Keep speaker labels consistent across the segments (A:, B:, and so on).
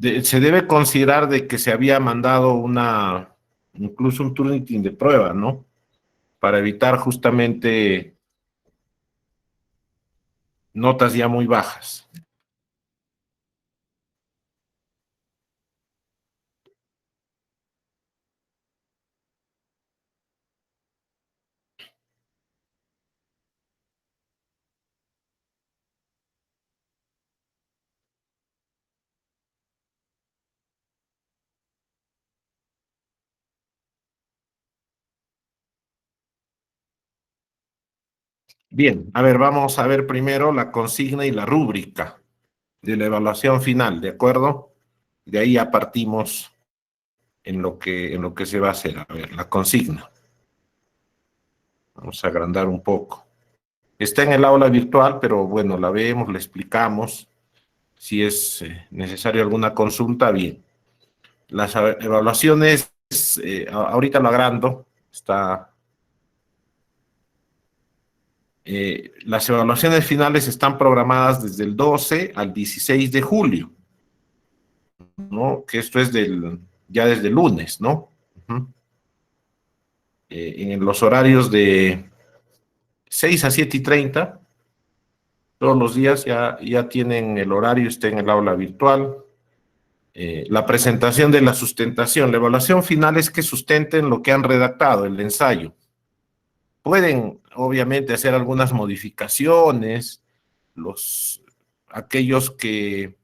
A: Se debe considerar de que se había mandado incluso un Turnitin de prueba, ¿no? Para evitar justamente notas ya muy bajas. Bien, a ver, vamos a ver primero la consigna y la rúbrica de la evaluación final, ¿de acuerdo? De ahí ya partimos en lo que se va a hacer. A ver, la consigna. Vamos a agrandar un poco. Está en el aula virtual, pero bueno, la vemos, la explicamos. Si es necesario alguna consulta, bien. Las evaluaciones, ahorita lo agrando, las evaluaciones finales están programadas desde el 12 al 16 de julio, ¿no? Que esto es ya desde el lunes, ¿no? Uh-huh. En los horarios de 6 a 7:30, todos los días ya tienen el horario, está en el aula virtual. La presentación de la sustentación, la evaluación final es que sustenten lo que han redactado, el ensayo. Pueden, obviamente, hacer algunas modificaciones, aquellos que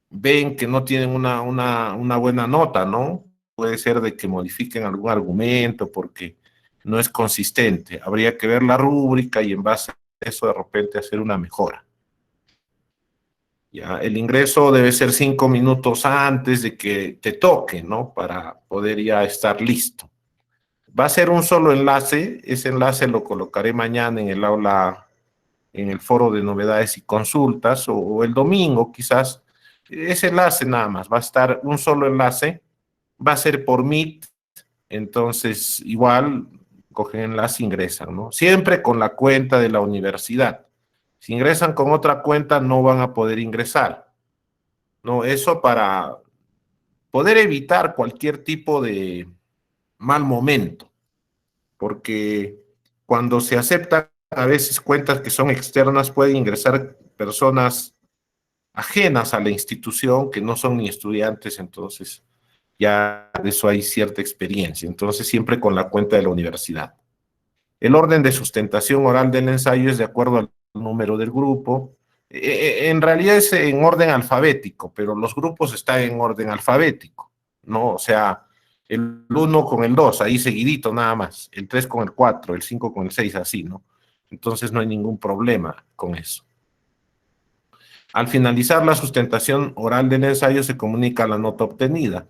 A: ven que no tienen una buena nota, ¿no? Puede ser de que modifiquen algún argumento porque no es consistente. Habría que ver la rúbrica y en base a eso de repente hacer una mejora. Ya, el ingreso debe ser 5 minutos antes de que te toque, ¿no? Para poder ya estar listo. Va a ser un solo enlace, ese enlace lo colocaré mañana en el aula, en el foro de novedades y consultas, o el domingo quizás. Ese enlace nada más, va a estar un solo enlace, va a ser por Meet, entonces igual cogen enlace, ingresan, ¿no? Siempre con la cuenta de la universidad. Si ingresan con otra cuenta no van a poder ingresar, ¿no? Eso para poder evitar cualquier tipo de mal momento, porque cuando se aceptan a veces cuentas que son externas pueden ingresar personas ajenas a la institución que no son ni estudiantes, entonces ya de eso hay cierta experiencia, entonces siempre con la cuenta de la universidad. El orden de sustentación oral del ensayo es de acuerdo al número del grupo. En realidad es en orden alfabético, pero los grupos están en orden alfabético, ¿no? O sea, el 1 con el 2, ahí seguidito nada más, el 3 con el 4, el 5 con el 6, así, ¿no? Entonces no hay ningún problema con eso. Al finalizar la sustentación oral del ensayo se comunica la nota obtenida,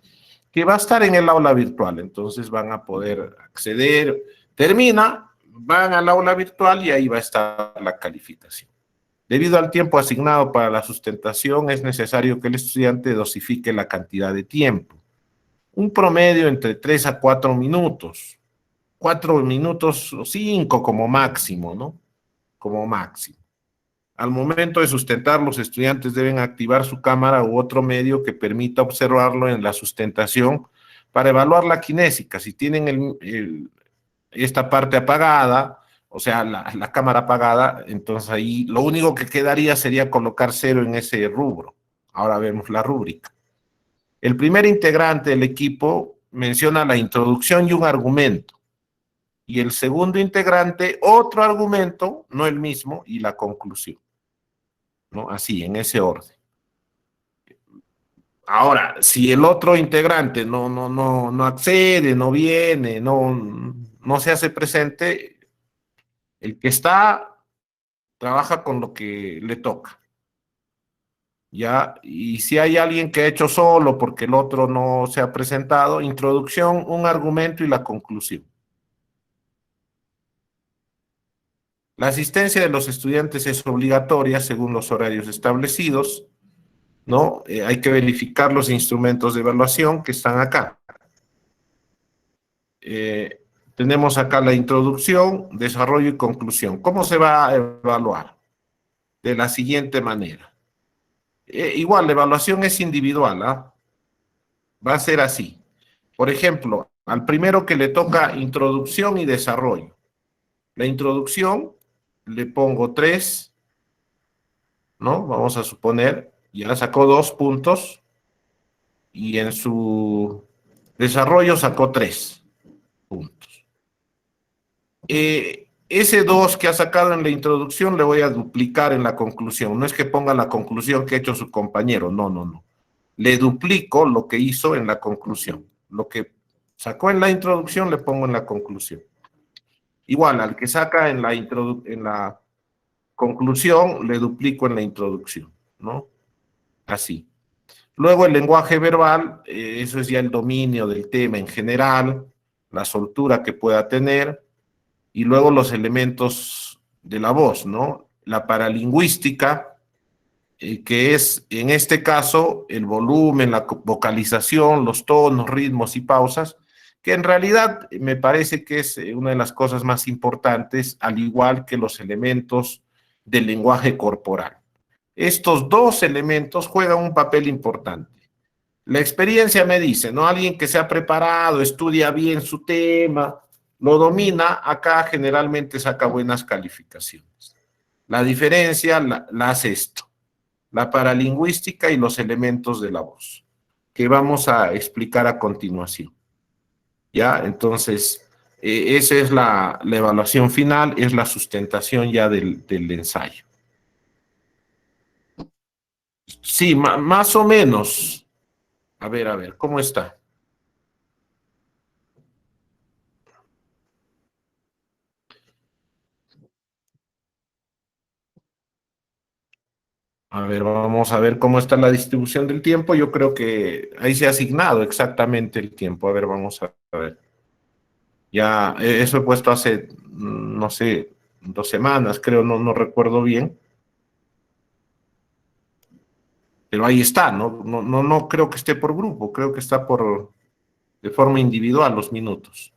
A: que va a estar en el aula virtual, entonces van a poder acceder, termina, van al aula virtual y ahí va a estar la calificación. Debido al tiempo asignado para la sustentación, es necesario que el estudiante dosifique la cantidad de tiempo. Un promedio entre 3 a 4 minutos. 4 minutos o 5 como máximo, ¿no? Como máximo. Al momento de sustentar, los estudiantes deben activar su cámara u otro medio que permita observarlo en la sustentación para evaluar la cinética. Si tienen esta parte apagada, o sea, la cámara apagada, entonces ahí lo único que quedaría sería colocar 0 en ese rubro. Ahora vemos la rúbrica. El primer integrante del equipo menciona la introducción y un argumento. Y el segundo integrante, otro argumento, no el mismo, y la conclusión, ¿no? Así, en ese orden. Ahora, si el otro integrante no accede, no viene, no se hace presente, el que está trabaja con lo que le toca. ¿Ya? Y si hay alguien que ha hecho solo porque el otro no se ha presentado, introducción, un argumento y la conclusión. La asistencia de los estudiantes es obligatoria según los horarios establecidos, ¿no? Hay que verificar los instrumentos de evaluación que están acá. Tenemos acá la introducción, desarrollo y conclusión. ¿Cómo se va a evaluar? De la siguiente manera. Igual, la evaluación es individual, ¿ah? Va a ser así. Por ejemplo, al primero que le toca introducción y desarrollo. La introducción le pongo 3, ¿no? Vamos a suponer, ya sacó 2 puntos y en su desarrollo sacó 3 puntos. Ese 2 que ha sacado en la introducción le voy a duplicar en la conclusión. No es que ponga la conclusión que ha hecho su compañero, no, no, no. Le duplico lo que hizo en la conclusión. Lo que sacó en la introducción le pongo en la conclusión. Igual, al que saca en la conclusión, le duplico en la introducción, ¿no? Así. Luego el lenguaje verbal, eso es ya el dominio del tema en general, la soltura que pueda tener, y luego los elementos de la voz, ¿no? La paralingüística, que es en este caso el volumen, la vocalización, los tonos, ritmos y pausas, que en realidad me parece que es una de las cosas más importantes, al igual que los elementos del lenguaje corporal. Estos dos elementos juegan un papel importante. La experiencia me dice, ¿no? Alguien que se ha preparado, estudia bien su tema, lo domina, acá generalmente saca buenas calificaciones. La diferencia la hace esto, la paralingüística y los elementos de la voz, que vamos a explicar a continuación. ¿Ya? Entonces, esa es la evaluación final, es la sustentación ya del ensayo. Sí, más o menos. A ver, ¿cómo está? A ver, vamos a ver cómo está la distribución del tiempo. Yo creo que ahí se ha asignado exactamente el tiempo. A ver, vamos a ver. Ya, eso he puesto hace, no sé, 2 semanas, creo, no recuerdo bien. Pero ahí está, no creo que esté por grupo, creo que está de forma individual los minutos.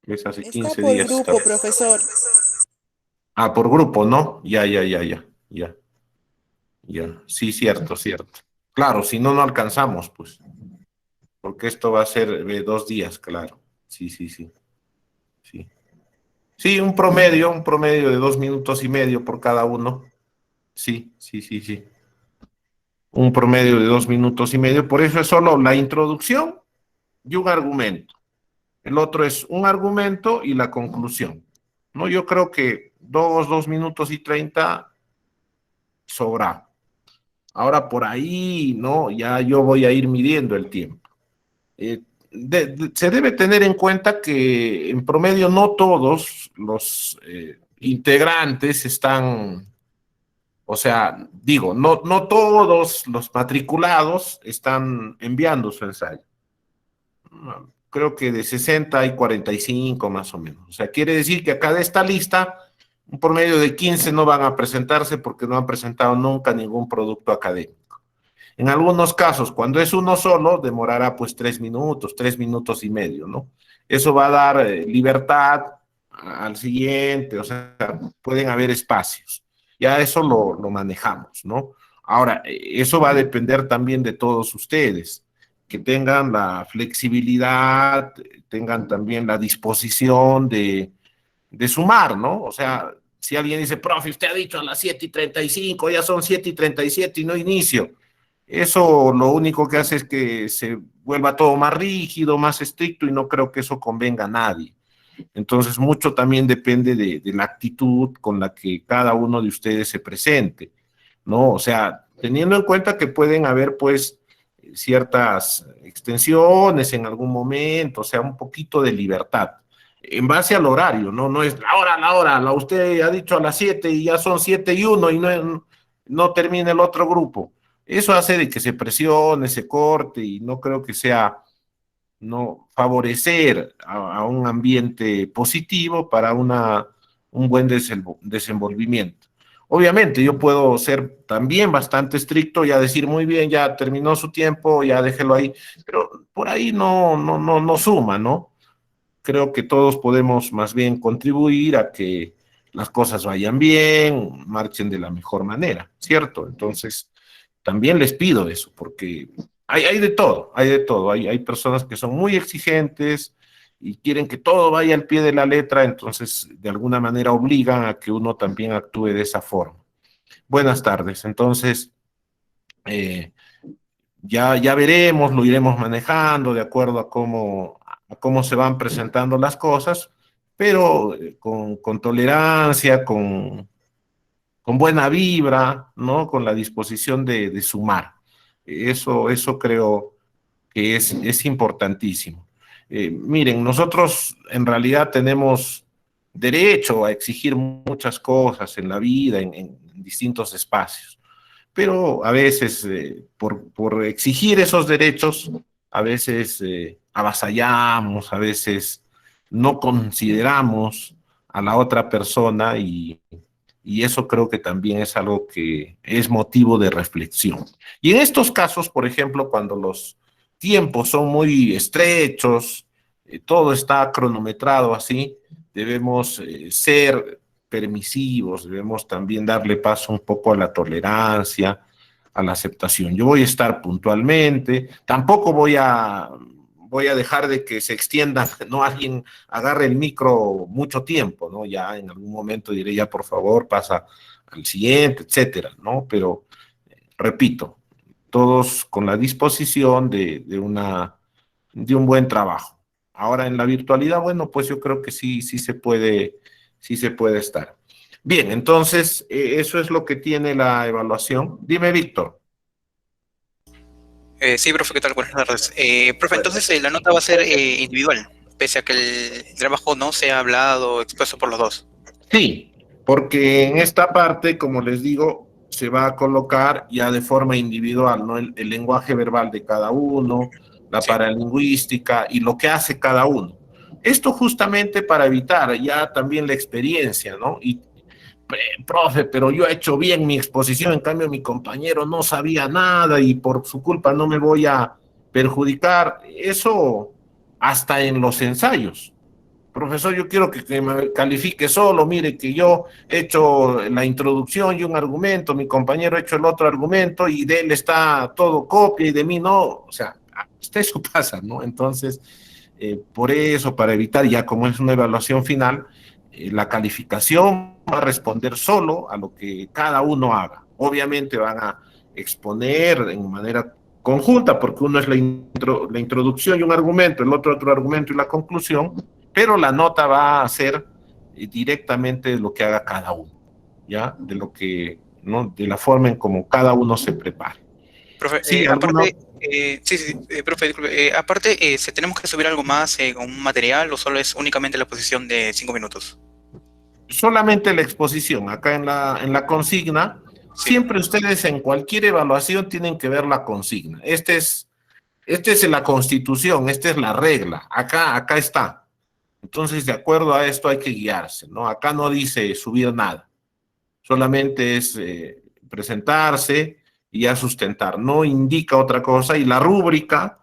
A: Es hace
B: Está
A: 15
B: por
A: días está.
B: grupo, profesor.
A: Ah, por grupo, ¿no? Ya. Sí, cierto, cierto. Claro, si no, no alcanzamos, pues. Porque esto va a ser 2 días, claro. Sí. Sí, sí, un promedio de 2 minutos y medio por cada uno. Sí. Un promedio de 2 minutos y medio. Por eso es solo la introducción y un argumento. El otro es un argumento y la conclusión. No, yo creo que 2 minutos y 30 sobra. Ahora por ahí, ¿no? Ya yo voy a ir midiendo el tiempo. Se debe tener en cuenta que en promedio no todos los integrantes están, o sea, digo, no todos los matriculados están enviando su ensayo. Creo que de 60 y 45 más o menos. O sea, quiere decir que acá de esta lista, un promedio de 15 no van a presentarse porque no han presentado nunca ningún producto académico. En algunos casos, cuando es uno solo, demorará pues 3 minutos, 3 minutos y medio, ¿no? Eso va a dar libertad al siguiente, o sea, pueden haber espacios. Ya eso lo manejamos, ¿no? Ahora, eso va a depender también de todos ustedes, que tengan la flexibilidad, tengan también la disposición de sumar, ¿no? O sea, si alguien dice, profe, usted ha dicho a las 7:35, ya son 7:37 y no inicio. Eso lo único que hace es que se vuelva todo más rígido, más estricto y no creo que eso convenga a nadie. Entonces, mucho también depende de la actitud con la que cada uno de ustedes se presente, ¿no? O sea, teniendo en cuenta que pueden haber, pues, ciertas extensiones en algún momento, o sea, un poquito de libertad, en base al horario, ¿no? No es usted ha dicho a las 7 y ya son 7:01 y no termina el otro grupo. Eso hace de que se presione, se corte y no creo que sea no favorecer a un ambiente positivo para un buen desenvolvimiento. Obviamente, yo puedo ser también bastante estricto y a decir, muy bien, ya terminó su tiempo, ya déjelo ahí, pero por ahí no suma, ¿no? creo que todos podemos más bien contribuir a que las cosas vayan bien, marchen de la mejor manera, ¿cierto? Entonces, también les pido eso, porque hay de todo, hay de todo. Hay personas que son muy exigentes y quieren que todo vaya al pie de la letra, entonces de alguna manera obligan a que uno también actúe de esa forma. Buenas tardes, entonces eh, ya veremos, lo iremos manejando de acuerdo a cómo se van presentando las cosas, pero con tolerancia, con buena vibra, ¿no? Con la disposición de sumar. Eso creo que es importantísimo. Miren, nosotros en realidad tenemos derecho a exigir muchas cosas en la vida, en distintos espacios, pero a veces por exigir esos derechos, a veces avasallamos, a veces no consideramos a la otra persona y eso creo que también es algo que es motivo de reflexión. Y en estos casos, por ejemplo, cuando los tiempos son muy estrechos, todo está cronometrado así, debemos ser permisivos, debemos también darle paso un poco a la tolerancia, a la aceptación. Yo voy a estar puntualmente, tampoco voy a dejar de que se extienda, no alguien agarre el micro mucho tiempo, ¿no? Ya en algún momento diré, ya por favor, pasa al siguiente, etcétera, ¿no? Pero, repito, todos con la disposición de un buen trabajo. Ahora en la virtualidad, bueno, pues yo creo que sí se puede estar. Bien, entonces, eso es lo que tiene la evaluación. Dime, Víctor.
B: Sí, profe, ¿qué tal? Buenas tardes. Profe, entonces la nota va a ser individual, pese a que el trabajo no sea hablado o expuesto por los dos.
A: Sí, porque en esta parte, como les digo, se va a colocar ya de forma individual, ¿no? El lenguaje verbal de cada uno, la
B: Sí.
A: paralingüística y lo que hace cada uno. Esto justamente para evitar ya también la experiencia, ¿no? Y, profe, pero yo he hecho bien mi exposición, en cambio mi compañero no sabía nada y por su culpa no me voy a perjudicar. Eso hasta en los ensayos. Profesor, yo quiero que me califique solo, mire que yo he hecho la introducción y un argumento, mi compañero ha hecho el otro argumento y de él está todo copia y de mí no, o sea, hasta eso pasa, ¿no? Entonces, por eso, para evitar ya como es una evaluación final, la calificación va a responder solo a lo que cada uno haga. Obviamente van a exponer en manera conjunta, porque uno es la introducción y un argumento, el otro argumento y la conclusión, pero la nota va a ser directamente lo que haga cada uno, ¿ya? De lo que, ¿no? De la forma en como cada uno se prepare.
B: Profe,
A: Sí, alguna.
B: aparte, sí, profe, disculpe, aparte, ¿se tenemos que subir algo más con un material o solo es únicamente la exposición de 5 minutos?
A: Solamente la exposición, acá en la consigna,
B: Sí,
A: siempre ustedes en cualquier evaluación tienen que ver la consigna. Este es la constitución, esta es la regla, acá está. Entonces, de acuerdo a esto hay que guiarse, ¿no? Acá no dice subir nada, solamente es presentarse y a sustentar, no indica otra cosa y la rúbrica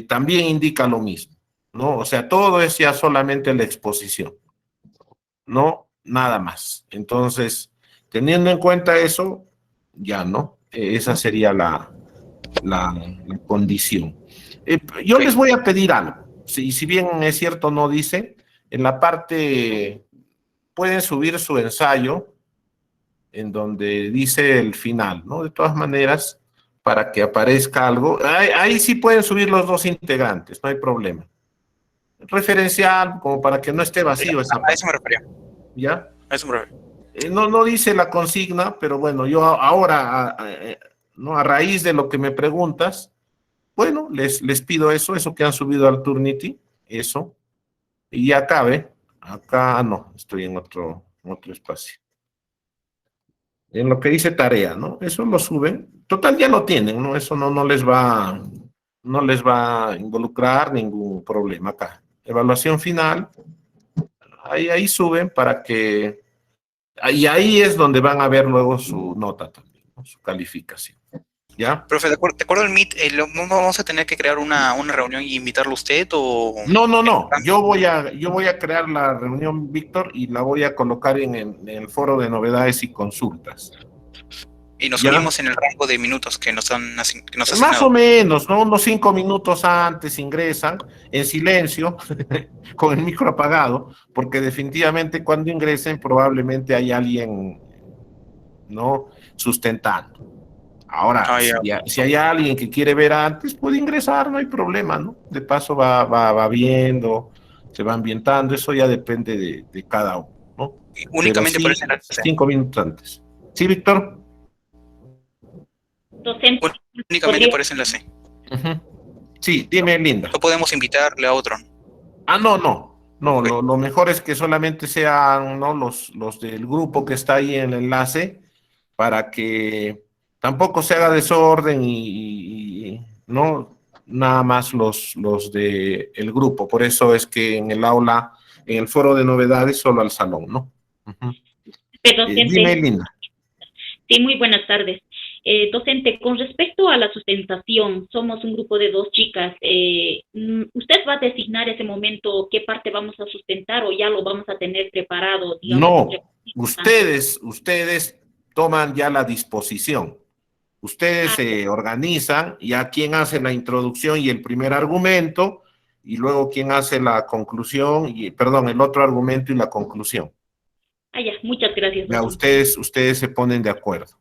A: también indica lo mismo, ¿no? O sea, todo es ya solamente la exposición, no nada más. Entonces, teniendo en cuenta eso, ya, ¿no? Esa sería la condición. Yo les
B: ok.
A: voy a pedir algo. Si bien es cierto, no dice, en la parte pueden subir su ensayo en donde dice el final, ¿no? De todas maneras, para que aparezca algo, ahí sí pueden subir los dos integrantes, no hay problema. Referencial, como para que no esté
B: Ya,
A: vacío esa
B: a
A: parte,
B: eso me refería.
A: ¿ya?
B: A eso me refería.
A: No dice la consigna, pero bueno, yo ahora, ¿no? A raíz de lo que me preguntas, bueno, les pido eso que han subido al Turnity, eso, y ya acabe. Acá no, estoy en otro espacio. En lo que dice tarea, ¿no? Eso lo suben. Total, ya lo tienen, ¿no? Eso no les va a involucrar ningún problema acá. Evaluación final, ahí suben para que, y ahí es donde van a ver luego su nota también, ¿no? Su calificación. ¿ya?
B: Profe, de acuerdo al Meet, ¿no vamos a tener que crear una reunión y invitarlo a usted o...?
A: No, no, no. Yo voy a crear la reunión, Víctor, y la voy a colocar en el foro de novedades y consultas.
B: Y nos
A: ¿Ya?
B: unimos en el rango de minutos que que nos ha
A: Más o
B: asignado.
A: menos, ¿no? Unos 5 minutos antes ingresan en silencio, con el micro apagado, porque definitivamente cuando ingresen probablemente hay alguien, ¿no? Sustentando. Ahora,
B: Ah, ya.
A: si hay alguien que quiere ver antes, puede ingresar, no hay problema, ¿no? De paso va viendo, se va ambientando, eso ya depende de cada uno, ¿no? Pero
B: Únicamente por
A: sí,
B: ese enlace.
A: 5 minutos antes. ¿Sí, Víctor?
C: Docente,
B: Únicamente
C: podría,
B: por ese enlace.
A: Ujú. Sí, dime, Linda.
B: No podemos invitarle a otro.
A: Ah, no, no. No,
B: Ok.
A: lo mejor es que solamente sean, ¿no? los del grupo que está ahí en el enlace para que tampoco se haga desorden no nada más los de el grupo. Por eso es que en el aula, en el foro de novedades, solo al salón, ¿no? Ujú. Dime,
C: docente,
A: Linda.
C: sí, muy buenas tardes. Docente, con respecto a la sustentación, somos un grupo de dos chicas. ¿Usted va a designar ese momento qué parte vamos a sustentar o ya lo vamos a tener preparado, digamos, entre
A: No,
C: antes?
A: ustedes toman ya la disposición. Ustedes
C: Ah,
A: se organizan, ya quién hace la introducción y el primer argumento, y luego quién hace la conclusión, y, perdón, el otro argumento y la conclusión.
C: ya, muchas gracias,
A: Ya
C: docente.
A: ustedes se ponen de acuerdo.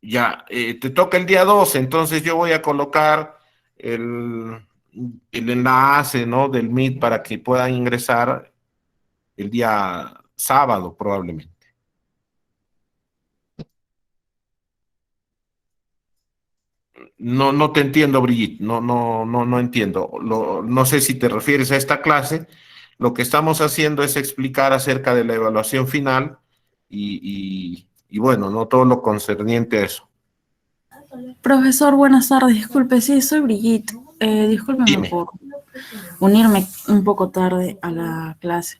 A: Ya, te toca el día 12, entonces yo voy a colocar el, el enlace, ¿no? Del Meet para que puedan ingresar el día sábado, probablemente. No, no te entiendo, Brigitte. No entiendo. No sé si te refieres a esta clase. Lo que estamos haciendo es explicar acerca de la evaluación final y bueno, no todo lo concerniente a eso.
D: Profesor, buenas tardes. Disculpe, sí, soy Brigitte. Discúlpeme
A: Dime.
D: por unirme un poco tarde a la clase.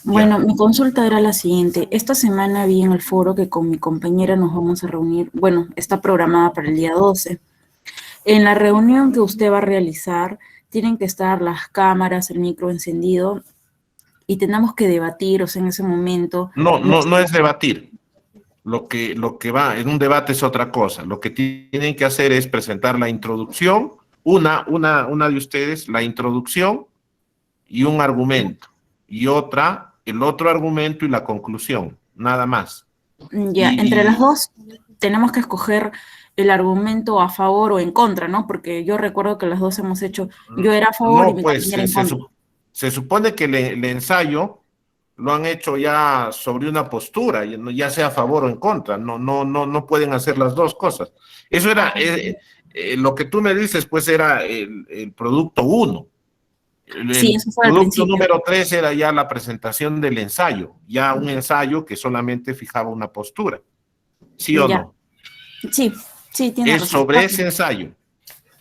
A: Ya.
D: Bueno, mi consulta era la siguiente. Esta semana vi en el foro que con mi compañera nos vamos a reunir. Bueno, está programada para el día 12. En la reunión que usted va a realizar, tienen que estar las cámaras, el micro encendido y tenemos que debatir, o sea, en ese momento.
A: No es debatir. Lo que va en un debate es otra cosa. Lo que tienen que hacer es presentar la introducción, una de ustedes, la introducción y un argumento, y otra, el otro argumento y la conclusión, nada más.
D: Ya, entre las
A: Y
D: dos tenemos que escoger el argumento a favor o en contra, ¿no? Porque yo recuerdo que las dos hemos hecho, yo era a favor y
A: no,
D: mi
A: pues
D: compañera en contra.
A: se supone que el ensayo lo han hecho ya sobre una postura, ya sea a favor o en contra, no pueden hacer las dos cosas. Eso era, lo que tú me dices, pues era el producto uno.
D: Sí,
A: El
D: eso fue al
A: producto
D: principio.
A: número 3 era ya la presentación del ensayo, ya un ensayo que solamente fijaba una postura, ¿sí o
D: Ya,
A: no?
D: sí, sí, tiene
A: Es
D: razón.
A: sobre ese ensayo.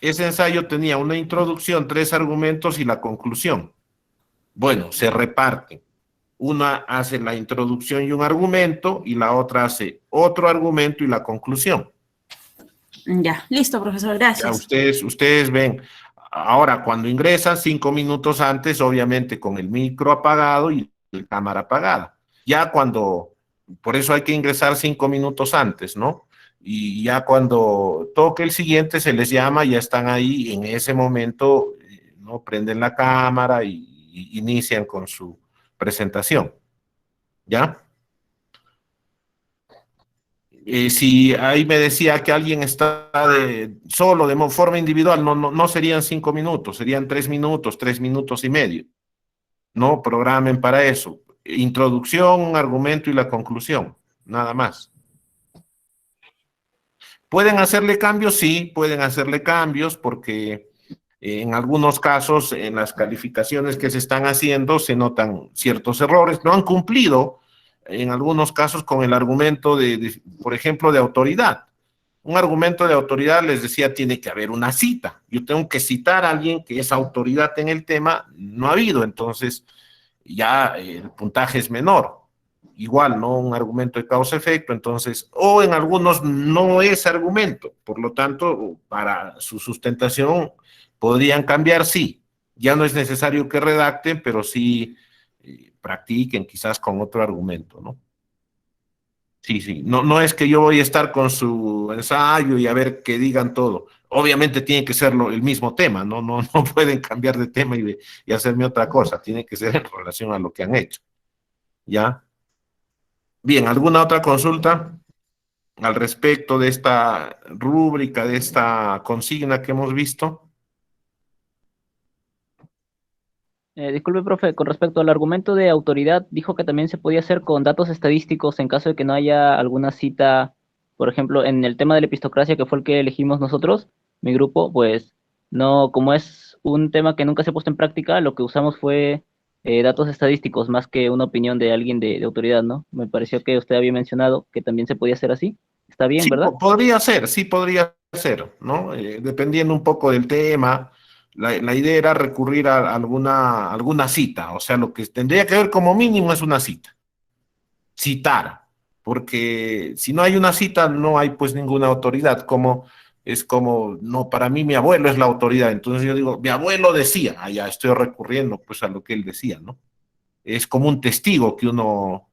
A: Ese ensayo tenía una introducción, 3 argumentos y la conclusión. Bueno, se reparten. Una hace la introducción y un argumento y la otra hace otro argumento y la conclusión.
D: Ya, listo, profesor,
A: Ya
D: gracias.
A: ustedes ven. Ahora, cuando ingresan 5 minutos antes, obviamente con el micro apagado y la cámara apagada. Ya cuando, por eso hay que ingresar 5 minutos antes, ¿no? Y ya cuando toque el siguiente se les llama, ya están ahí, en ese momento, ¿no? Prenden la cámara y inician con su presentación, ¿ya? Si ahí me decía que alguien está solo, de forma individual, no serían 5 minutos, serían 3 minutos, 3 minutos y medio. No programen para eso. Introducción, un argumento y la conclusión, nada más. ¿Pueden hacerle cambios? Sí, pueden hacerle cambios porque en algunos casos, en las calificaciones que se están haciendo, se notan ciertos errores. No han cumplido en algunos casos con el argumento por ejemplo, de autoridad. Un argumento de autoridad, les decía, tiene que haber una cita. Yo tengo que citar a alguien que es autoridad en el tema, no ha habido, entonces ya el puntaje es menor. igual, ¿no? Un argumento de causa-efecto, entonces, o en algunos no es argumento, por lo tanto, para su sustentación podrían cambiar, sí. Ya no es necesario que redacten, pero sí practiquen quizás con otro argumento, ¿no? Sí, sí. No, no es que yo voy a estar con su ensayo y a ver que digan todo. Obviamente tiene que ser el mismo tema, ¿no? No, no pueden cambiar de tema y hacerme otra cosa. Tiene que ser en relación a lo que han hecho. ¿Ya? Bien, ¿alguna otra consulta al respecto de esta rúbrica, de esta consigna que hemos visto?
E: Disculpe, profe, con respecto al argumento de autoridad, dijo que también se podía hacer con datos estadísticos en caso de que no haya alguna cita, por ejemplo, en el tema de la epistocracia, que fue el que elegimos nosotros, mi grupo, pues no, como es un tema que nunca se ha puesto en práctica, lo que usamos fue datos estadísticos más que una opinión de alguien de autoridad, ¿no? Me pareció que usted había mencionado que también se podía hacer así. Está bien,
A: Sí,
E: ¿verdad?
A: podría ser, sí podría ser, ¿no? Dependiendo un poco del tema, la idea era recurrir a alguna cita, o sea, lo que tendría que haber como mínimo es una cita, citar, porque si no hay una cita no hay pues ninguna autoridad, es como, no, para mí mi abuelo es la autoridad, entonces yo digo, mi abuelo decía, ya estoy recurriendo pues a lo que él decía, ¿no? Es como un testigo que uno,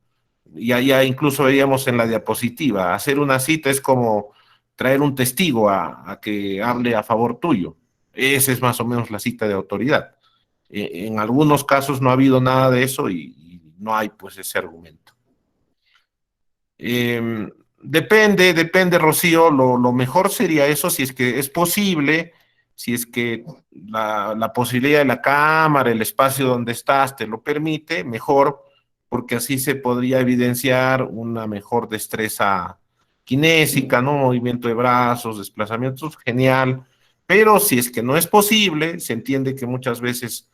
A: ya incluso veíamos en la diapositiva, hacer una cita es como traer un testigo a que hable a favor tuyo. Esa es más o menos la cita de autoridad. En algunos casos no ha habido nada de eso y no hay pues ese argumento. Depende, Rocío, lo mejor sería eso, si es que es posible, si es que la posibilidad de la cámara, el espacio donde estás te lo permite, mejor, porque así se podría evidenciar una mejor destreza kinésica, ¿no? Movimiento de brazos, desplazamientos, genial, pero si es que no es posible, se entiende que muchas veces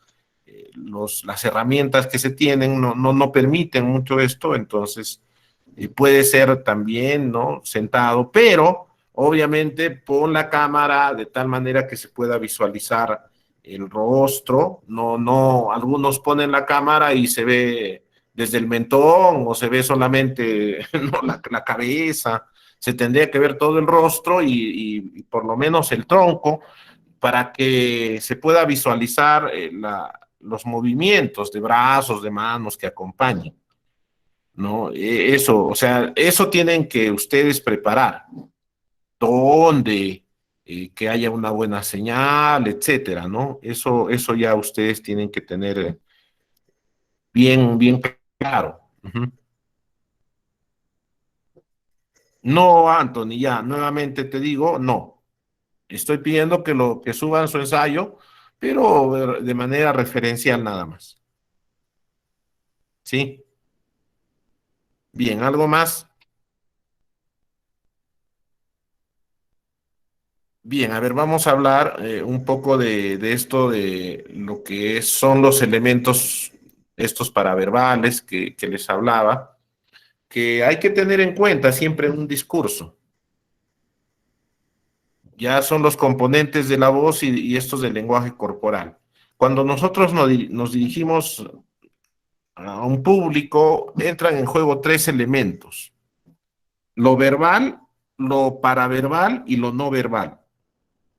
A: las herramientas que se tienen no permiten mucho esto, entonces puede ser también, ¿no? Sentado, pero obviamente pon la cámara de tal manera que se pueda visualizar el rostro, no, algunos ponen la cámara y se ve desde el mentón o se ve solamente ¿no? la cabeza, se tendría que ver todo el rostro y por lo menos el tronco para que se pueda visualizar los movimientos de brazos, de manos que acompañen. ¿No? Eso, o sea, eso tienen que ustedes preparar. ¿Dónde? Que haya una buena señal, etcétera, ¿no? Eso ya ustedes tienen que tener bien claro. Ujú. No, Anthony, ya, nuevamente te digo, no. Estoy pidiendo que suban su ensayo, pero de manera referencial nada más. ¿Sí? Bien, ¿algo más? Bien, a ver, vamos a hablar un poco de esto, de lo que son los elementos estos paraverbales que les hablaba, que hay que tener en cuenta siempre en un discurso. Ya son los componentes de la voz y estos del lenguaje corporal. Cuando nosotros nos dirigimos a un público, entran en juego tres elementos: lo verbal, lo paraverbal y lo no verbal.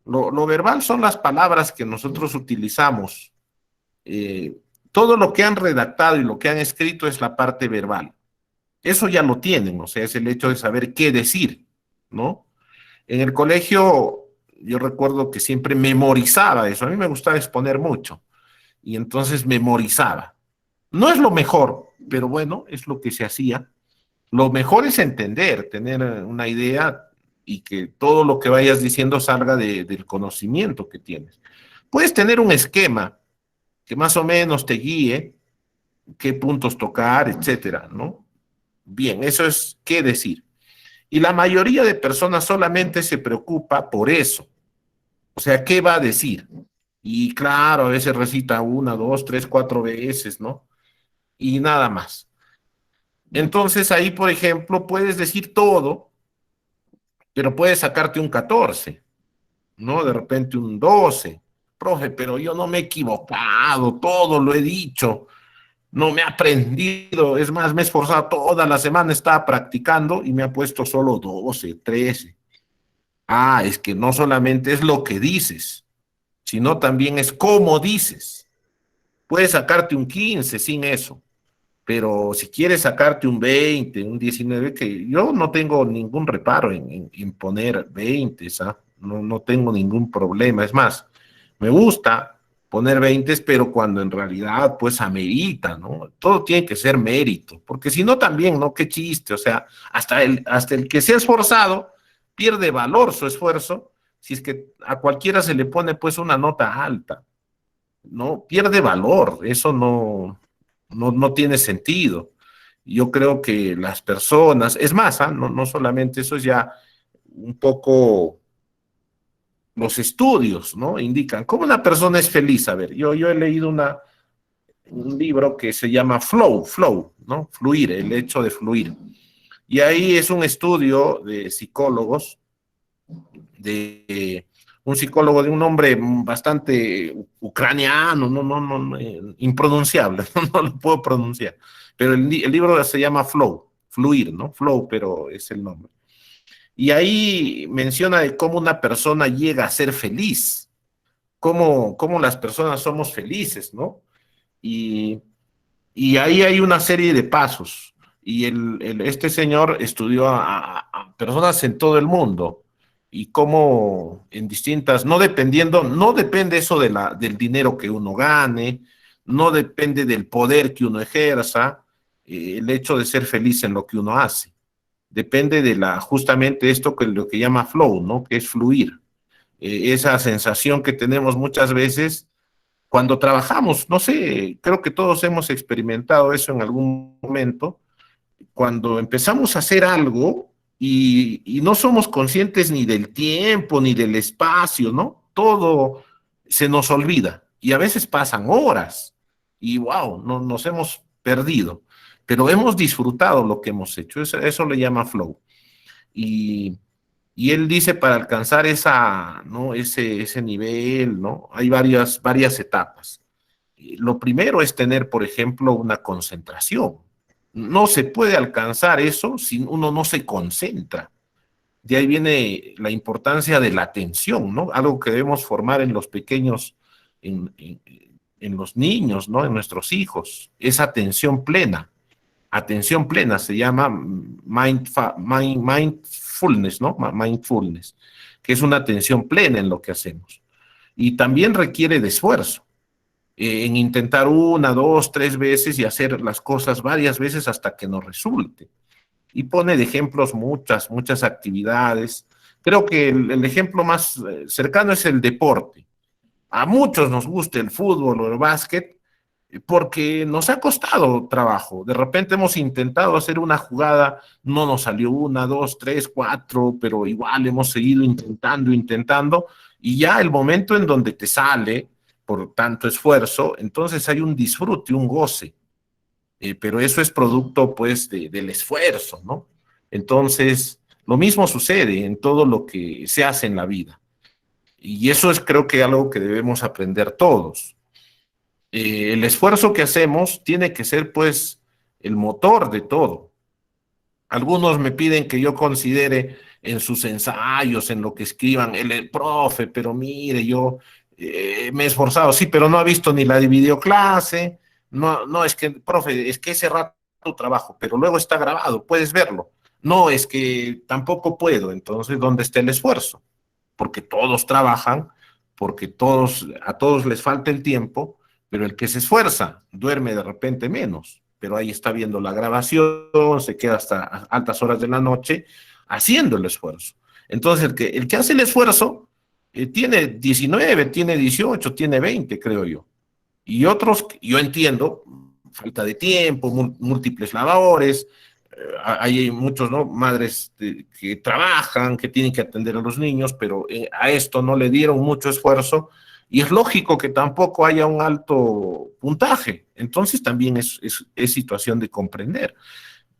A: Lo verbal son las palabras que nosotros utilizamos. Eh, Todo lo que han redactado y lo que han escrito es la parte verbal. Eso ya lo tienen, o sea, es el hecho de saber qué decir, ¿no? En el colegio yo recuerdo que siempre memorizaba eso. A mí me gustaba exponer mucho y entonces memorizaba. No es lo mejor, pero bueno, es lo que se hacía. Lo mejor es entender, tener una idea y que todo lo que vayas diciendo salga del conocimiento que tienes. Puedes tener un esquema que más o menos te guíe, qué puntos tocar, etcétera, ¿no? Bien, eso es qué decir. Y la mayoría de personas solamente se preocupa por eso. O sea, ¿qué va a decir? Y claro, a veces recita una, dos, tres, cuatro veces, ¿no? Y nada más. Entonces ahí, por ejemplo, puedes decir todo, pero puedes sacarte un 14, ¿no? De repente un 12. Profe, pero yo no me he equivocado, todo lo he dicho. no me ha aprendido, es más, me he esforzado toda la semana, estaba practicando y me ha puesto solo 12, 13. Ah, es que no solamente es lo que dices, sino también es cómo dices. Puedes sacarte un 15 sin eso, pero si quieres sacarte un 20, un 19, que yo no tengo ningún reparo en poner 20, ¿sabes? No, no tengo ningún problema. Es más, me gusta poner 20, pero cuando en realidad pues amerita, ¿no? Todo tiene que ser mérito, porque si no también, ¿no? Qué chiste, o sea, hasta el que se ha esforzado pierde valor su esfuerzo si es que a cualquiera se le pone pues una nota alta, ¿no? Pierde valor, eso no tiene sentido. Yo creo que las personas, es más, ¿ah? No solamente eso, es ya un poco los estudios, ¿no? Indican cómo una persona es feliz. A ver, yo he leído un libro que se llama Flow, ¿no? Fluir, el hecho de fluir. Y ahí es un estudio de psicólogos, de un psicólogo de un nombre bastante ucraniano, impronunciable, no lo puedo pronunciar. Pero el libro se llama Fluir, ¿no? Flow, pero es el nombre. Y ahí menciona de cómo una persona llega a ser feliz, cómo las personas somos felices, ¿no? Y, y ahí hay una serie de pasos. Y este señor estudió a personas en todo el mundo y cómo en distintas, no depende eso del dinero que uno gane, no depende del poder que uno ejerza, el hecho de ser feliz en lo que uno hace. Depende de justamente esto que lo que llama flow, ¿no? Que es fluir. Esa sensación que tenemos muchas veces cuando trabajamos, no sé, creo que todos hemos experimentado eso en algún momento, cuando empezamos a hacer algo y no somos conscientes ni del tiempo, ni del espacio, ¿no? Todo se nos olvida y a veces pasan horas y wow, nos hemos perdido, pero hemos disfrutado lo que hemos hecho, eso le llama flow. Y, y él dice para alcanzar ¿no? ese nivel, ¿no? Hay varias etapas. Lo primero es tener, por ejemplo, una concentración. No se puede alcanzar eso si uno no se concentra. De ahí viene la importancia de la atención, ¿no? Algo que debemos formar en los pequeños, en los niños, ¿no? En nuestros hijos. Esa atención plena. Atención plena se llama mindfulness, ¿no? Mindfulness, que es una atención plena en lo que hacemos. Y también requiere de esfuerzo en intentar una, dos, tres veces y hacer las cosas varias veces hasta que nos resulte. Y pone de ejemplos muchas actividades. Creo que el ejemplo más cercano es el deporte. A muchos nos gusta el fútbol o el básquet porque nos ha costado trabajo. De repente hemos intentado hacer una jugada, no nos salió una, dos, tres, cuatro, pero igual hemos seguido intentando, y ya el momento en donde te sale, por tanto esfuerzo, entonces hay un disfrute, un goce, pero eso es producto pues del esfuerzo, ¿no? Entonces, lo mismo sucede en todo lo que se hace en la vida, y eso es creo que algo que debemos aprender todos. El esfuerzo que hacemos tiene que ser pues el motor de todo. Algunos me piden que yo considere en sus ensayos, en lo que escriban, el profe, pero mire, yo me he esforzado, sí, pero no ha visto ni la de videoclase, no, es que, profe, es que ese rato trabajo, pero luego está grabado, puedes verlo. No, es que tampoco puedo, entonces, ¿dónde está el esfuerzo? Porque todos trabajan, porque a todos les falta el tiempo, pero el que se esfuerza duerme de repente menos, pero ahí está viendo la grabación, se queda hasta altas horas de la noche haciendo el esfuerzo. Entonces, el que hace el esfuerzo tiene 19, tiene 18, tiene 20, creo yo. Y otros, yo entiendo, falta de tiempo, múltiples labores, hay muchos, ¿no? Madres que trabajan, que tienen que atender a los niños, pero a esto no le dieron mucho esfuerzo y es lógico que tampoco haya un alto puntaje. Entonces también es situación de comprender,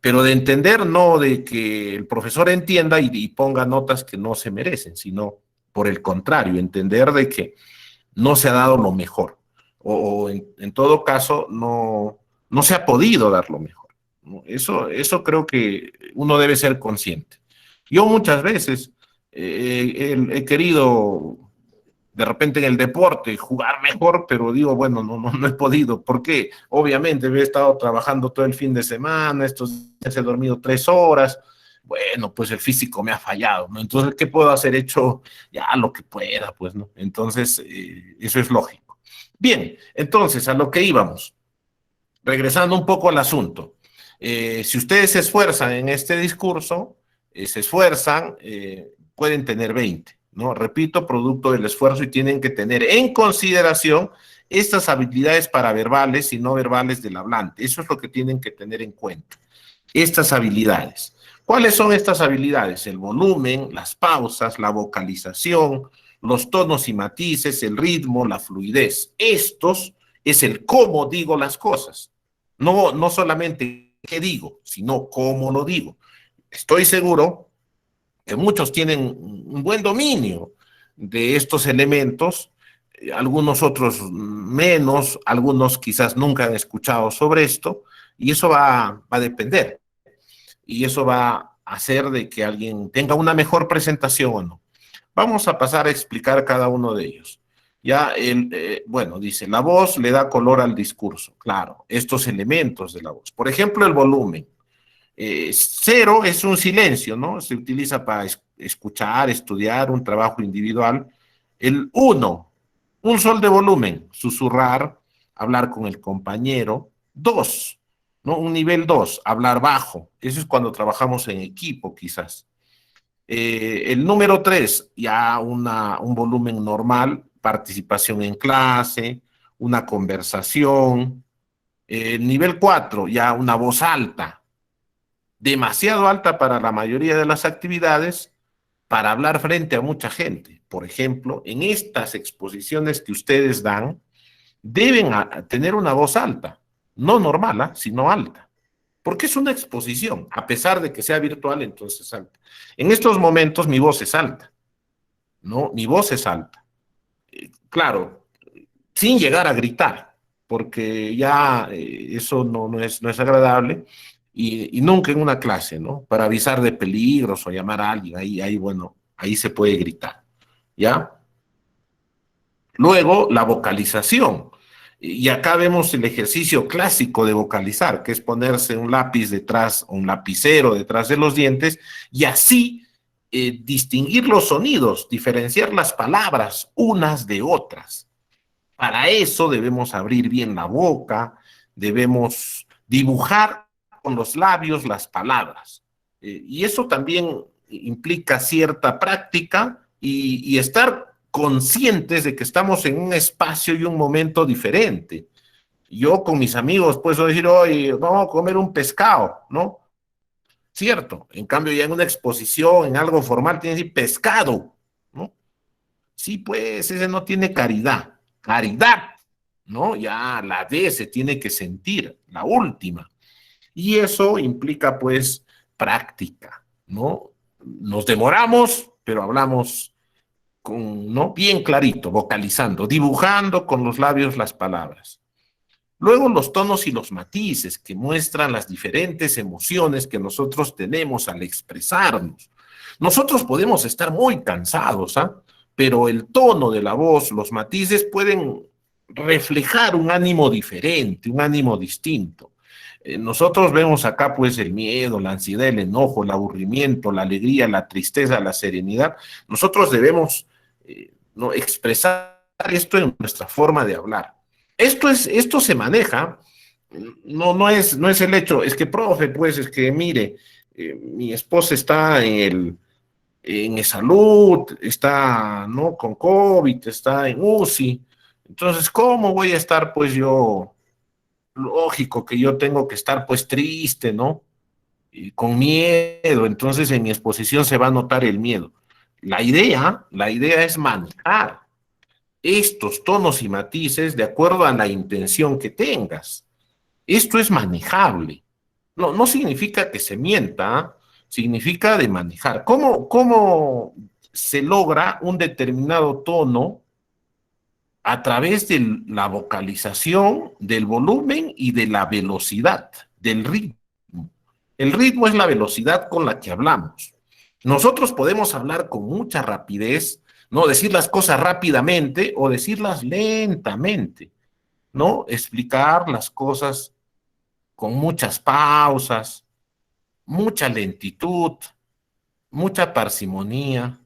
A: pero de entender no de que el profesor entienda y ponga notas que no se merecen, sino por el contrario, entender de que no se ha dado lo mejor o en todo caso no no se ha podido dar lo mejor, ¿no? Eso creo que uno debe ser consciente. Yo muchas veces he querido, de repente en el deporte, jugar mejor, pero digo, bueno, no he podido. ¿Por qué? Obviamente he estado trabajando todo el fin de semana, estos días he dormido 3 horas. Bueno, pues el físico me ha fallado, ¿no? Entonces, ¿qué puedo hacer? Hecho ya lo que pueda, pues, ¿no? Entonces, eso es lógico. Bien, entonces, a lo que íbamos. Regresando un poco al asunto. Si ustedes se esfuerzan en este discurso, se esfuerzan, pueden tener 20, ¿no? Repito, producto del esfuerzo, y tienen que tener en consideración estas habilidades paraverbales y no verbales del hablante. Eso es lo que tienen que tener en cuenta. Estas habilidades. ¿Cuáles son estas habilidades? El volumen, las pausas, la vocalización, los tonos y matices, el ritmo, la fluidez. Estos es el cómo digo las cosas. No solamente qué digo, sino cómo lo digo. Estoy seguro que muchos tienen un buen dominio de estos elementos, algunos otros menos, algunos quizás nunca han escuchado sobre esto, y eso va a depender. Y eso va a hacer de que alguien tenga una mejor presentación o no. Vamos a pasar a explicar cada uno de ellos. Ya, bueno, dice, la voz le da color al discurso. Claro, estos elementos de la voz. Por ejemplo, el volumen. 0 es un silencio, ¿no? Se utiliza para escuchar, estudiar, un trabajo individual. El 1, un sol de volumen, susurrar, hablar con el compañero. 2, ¿no? Un nivel 2, hablar bajo. Eso es cuando trabajamos en equipo, quizás. El número 3, ya un volumen normal, participación en clase, una conversación. Nivel 4, ya una voz alta, demasiado alta para la mayoría de las actividades, para hablar frente a mucha gente. Por ejemplo, en estas exposiciones que ustedes dan, deben tener una voz alta, no normal, sino alta, porque es una exposición, a pesar de que sea virtual, entonces alta. En estos momentos mi voz es alta, ¿no? Mi voz es alta. Claro, sin llegar a gritar, porque ya eso no es agradable, y nunca en una clase, ¿no? Para avisar de peligros o llamar a alguien, bueno, ahí se puede gritar, ¿ya? Luego, la vocalización. Y acá vemos el ejercicio clásico de vocalizar, que es ponerse un lápiz detrás, un lapicero detrás de los dientes, y así distinguir los sonidos, diferenciar las palabras unas de otras. Para eso debemos abrir bien la boca, debemos dibujar con los labios las palabras. Y eso también implica cierta práctica y estar conscientes de que estamos en un espacio y un momento diferente. Yo con mis amigos puedo decir, oye, vamos a comer un pescado, ¿no? Cierto. En cambio, ya en una exposición, en algo formal, tiene que decir pescado, ¿no? Sí, pues ese no tiene caridad. Caridad, ¿no? Ya la D se tiene que sentir, la última. Y eso implica, pues, práctica, ¿no? Nos demoramos, pero hablamos ¿no? Bien clarito, vocalizando, dibujando con los labios las palabras. Luego los tonos y los matices que muestran las diferentes emociones que nosotros tenemos al expresarnos. Nosotros podemos estar muy cansados, pero el tono de la voz, los matices pueden reflejar un ánimo diferente, un ánimo distinto. Nosotros vemos acá pues el miedo, la ansiedad, el enojo, el aburrimiento, la alegría, la tristeza, la serenidad. Nosotros debemos no expresar esto en nuestra forma de hablar. Esto se maneja, no es el hecho, es que profe, pues es que mire, mi esposa está en salud, está ¿no? con COVID, está en UCI, entonces ¿cómo voy a estar pues yo? Lógico que yo tengo que estar pues triste, ¿no? Y con miedo, entonces en mi exposición se va a notar el miedo. La idea es manejar estos tonos y matices de acuerdo a la intención que tengas. Esto es manejable. No significa que se mienta, significa de manejar. ¿Cómo se logra un determinado tono a través de la vocalización, del volumen y de la velocidad, del ritmo. El ritmo es la velocidad con la que hablamos. Nosotros podemos hablar con mucha rapidez, ¿no? Decir las cosas rápidamente o decirlas lentamente, ¿no? Explicar las cosas con muchas pausas, mucha lentitud, mucha parsimonía.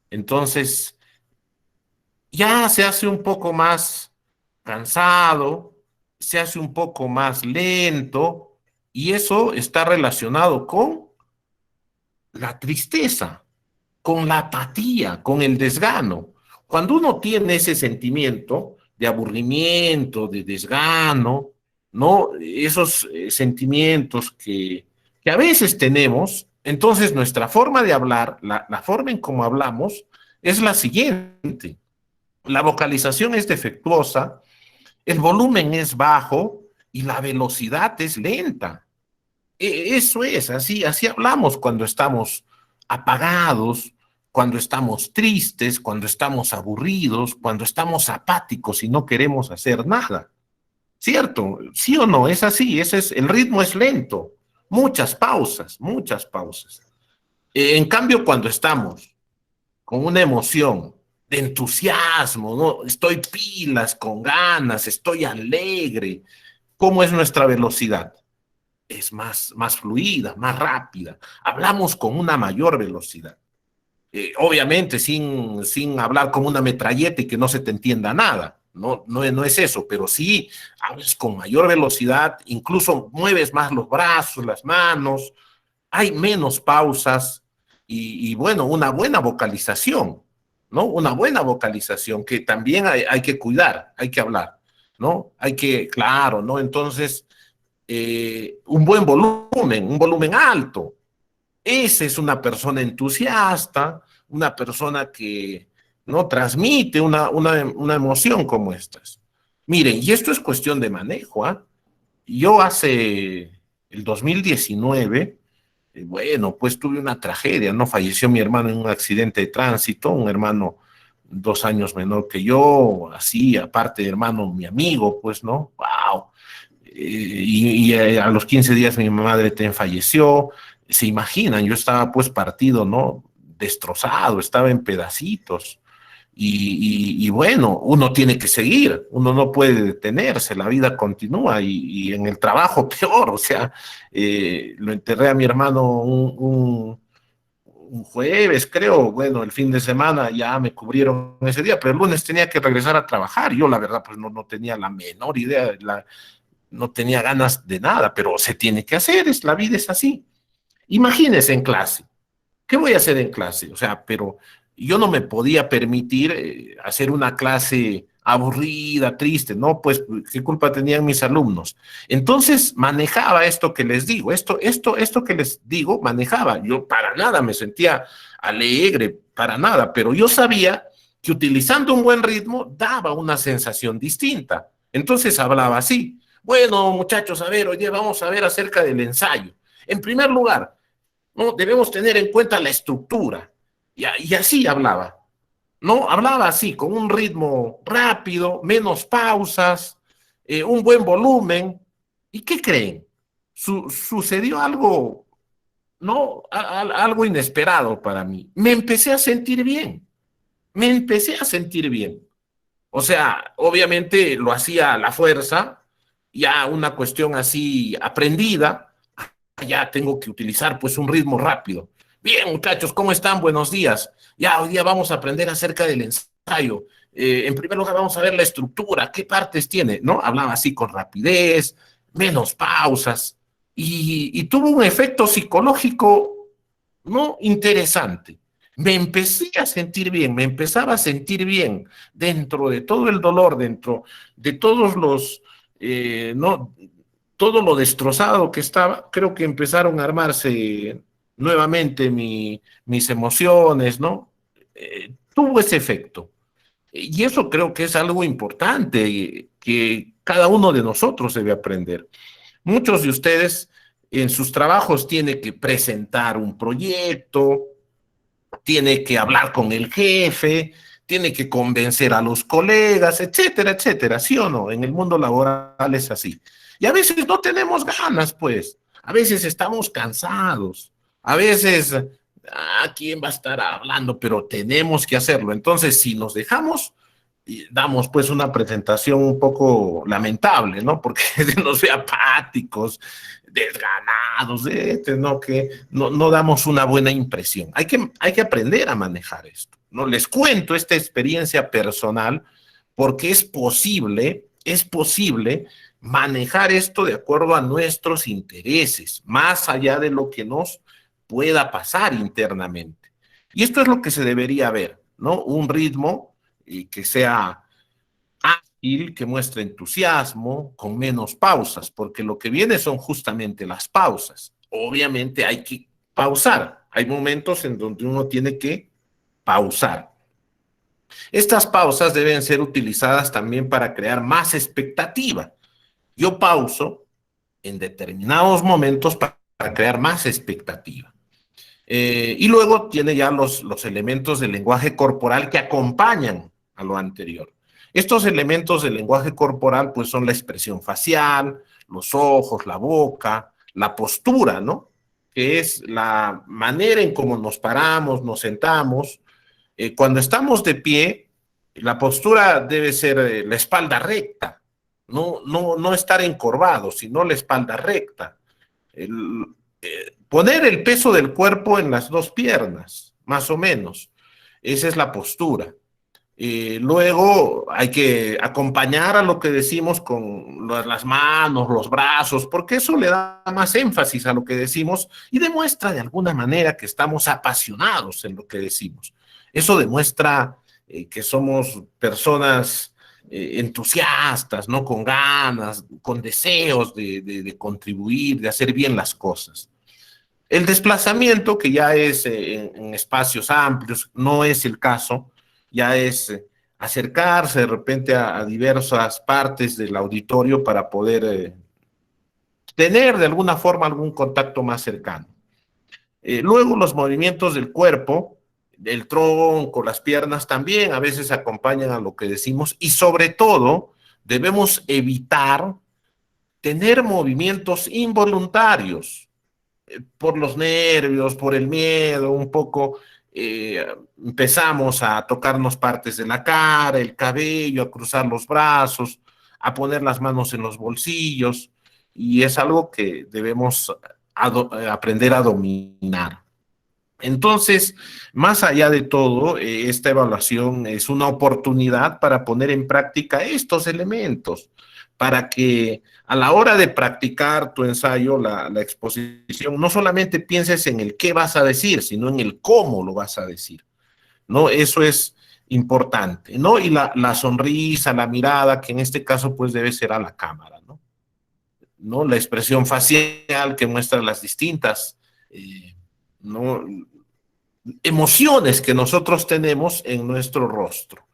A: Entonces, ya se hace un poco más cansado, se hace un poco más lento, y eso está relacionado con la tristeza, con la apatía, con el desgano. Cuando uno tiene ese sentimiento de aburrimiento, de desgano, ¿no? Esos sentimientos que a veces tenemos, entonces nuestra forma de hablar, la forma en cómo hablamos, es la siguiente. La vocalización es defectuosa, el volumen es bajo y la velocidad es lenta. Eso es, así hablamos cuando estamos apagados, cuando estamos tristes, cuando estamos aburridos, cuando estamos apáticos y no queremos hacer nada. ¿Cierto? ¿Sí o no? Es así, el ritmo es lento, muchas pausas, muchas pausas. En cambio, cuando estamos con una emoción de entusiasmo, ¿no? Estoy pilas, con ganas, estoy alegre. ¿Cómo es nuestra velocidad? Es más fluida, más rápida. Hablamos con una mayor velocidad. Obviamente sin hablar como una metralleta y que no se te entienda nada. No es eso, pero sí hablas con mayor velocidad, incluso mueves más los brazos, las manos, hay menos pausas y bueno, una buena vocalización, ¿no? Una buena vocalización que también hay que cuidar, hay que hablar, ¿no? Claro, ¿no? Entonces, un buen volumen, un volumen alto. Esa es una persona entusiasta, una persona que no transmite una emoción como estas. Miren, y esto es cuestión de manejo, ¿ah? Yo hace el 2019, bueno, pues tuve una tragedia, ¿no? Falleció mi hermano en un accidente de tránsito, un hermano 2 años menor que yo, así, aparte de hermano, mi amigo, pues, ¿no? ¡Wow! A los 15 días mi madre también falleció. Se imaginan, yo estaba pues partido, ¿no? Destrozado, estaba en pedacitos. Y bueno, uno tiene que seguir, uno no puede detenerse, la vida continúa y en el trabajo peor, o sea, lo enterré a mi hermano un jueves, creo, bueno, el fin de semana ya me cubrieron ese día, pero el lunes tenía que regresar a trabajar. Yo la verdad pues no tenía la menor idea, no tenía ganas de nada, pero se tiene que hacer, la vida es así. Imagínense en clase. ¿Qué voy a hacer en clase? O sea, pero yo no me podía permitir hacer una clase aburrida, triste, ¿no? Pues, ¿qué culpa tenían mis alumnos? Entonces, manejaba esto que les digo, esto que les digo, manejaba. Yo para nada me sentía alegre, para nada, pero yo sabía que utilizando un buen ritmo daba una sensación distinta. Entonces hablaba así. Bueno, muchachos, a ver, oye, vamos a ver acerca del ensayo. En primer lugar, ¿no? Debemos tener en cuenta la estructura. Y así hablaba, ¿no? Hablaba así, con un ritmo rápido, menos pausas, un buen volumen. ¿Y qué creen? Sucedió algo, ¿no? Algo inesperado para mí. Me empecé a sentir bien. Me empecé a sentir bien. O sea, obviamente lo hacía a la fuerza, ya una cuestión así aprendida, ya tengo que utilizar pues un ritmo rápido. Bien, muchachos, ¿cómo están? Buenos días. Ya hoy día vamos a aprender acerca del ensayo. En primer lugar vamos a ver la estructura, qué partes tiene, ¿no? Hablaba así con rapidez, menos pausas, y tuvo un efecto psicológico, ¿no? Interesante. Me empecé a sentir bien, me empezaba a sentir bien dentro de todo el dolor, dentro de todos los, ¿no? Todo lo destrozado que estaba. Creo que empezaron a armarse nuevamente mis emociones, ¿no? Tuvo ese efecto. Y eso creo que es algo importante que cada uno de nosotros debe aprender. Muchos de ustedes en sus trabajos tienen que presentar un proyecto, tiene que hablar con el jefe, tiene que convencer a los colegas, etcétera, etcétera, ¿sí o no? En el mundo laboral es así. Y a veces no tenemos ganas, pues. A veces estamos cansados. A veces, ¿quién va a estar hablando? Pero tenemos que hacerlo. Entonces, si nos dejamos, y damos pues una presentación un poco lamentable, ¿no? Porque se nos ve apáticos, desganados, ¿no? Que no damos una buena impresión. Hay que aprender a manejar esto, ¿no? Les cuento esta experiencia personal porque es posible manejar esto de acuerdo a nuestros intereses, más allá de lo que nos pueda pasar internamente. Y esto es lo que se debería ver, ¿no? Un ritmo que sea ágil, que muestre entusiasmo, con menos pausas, porque lo que viene son justamente las pausas. Obviamente hay que pausar. Hay momentos en donde uno tiene que pausar. Estas pausas deben ser utilizadas también para crear más expectativa. Yo pauso en determinados momentos para crear más expectativa. Y luego tiene ya los elementos del lenguaje corporal que acompañan a lo anterior. Estos elementos del lenguaje corporal pues son la expresión facial, los ojos, la boca, la postura, ¿no? Que es la manera en cómo nos paramos, nos sentamos. Cuando estamos de pie, la postura debe ser la espalda recta, no estar encorvado, sino la espalda recta. Poner el peso del cuerpo en las dos piernas, más o menos. Esa es la postura. Luego hay que acompañar a lo que decimos con las manos, los brazos, porque eso le da más énfasis a lo que decimos y demuestra de alguna manera que estamos apasionados en lo que decimos. Eso demuestra que somos personas entusiastas, ¿no? Con ganas, con deseos de contribuir, de hacer bien las cosas. El desplazamiento, que ya es en espacios amplios, no es el caso, ya es acercarse de repente a diversas partes del auditorio para poder tener de alguna forma algún contacto más cercano. Luego los movimientos del cuerpo, el tronco, las piernas también a veces acompañan a lo que decimos y sobre todo debemos evitar tener movimientos involuntarios por los nervios, por el miedo, un poco empezamos a tocarnos partes de la cara, el cabello, a cruzar los brazos, a poner las manos en los bolsillos, y es algo que debemos aprender a dominar. Entonces, más allá de todo, esta evaluación es una oportunidad para poner en práctica estos elementos, para que a la hora de practicar tu ensayo, la exposición, no solamente pienses en el qué vas a decir, sino en el cómo lo vas a decir, ¿no? Eso es importante, ¿no? Y la sonrisa, la mirada, que en este caso pues debe ser a la cámara, ¿no? ¿No? La expresión facial que muestra las distintas, ¿no? Emociones que nosotros tenemos en nuestro rostro.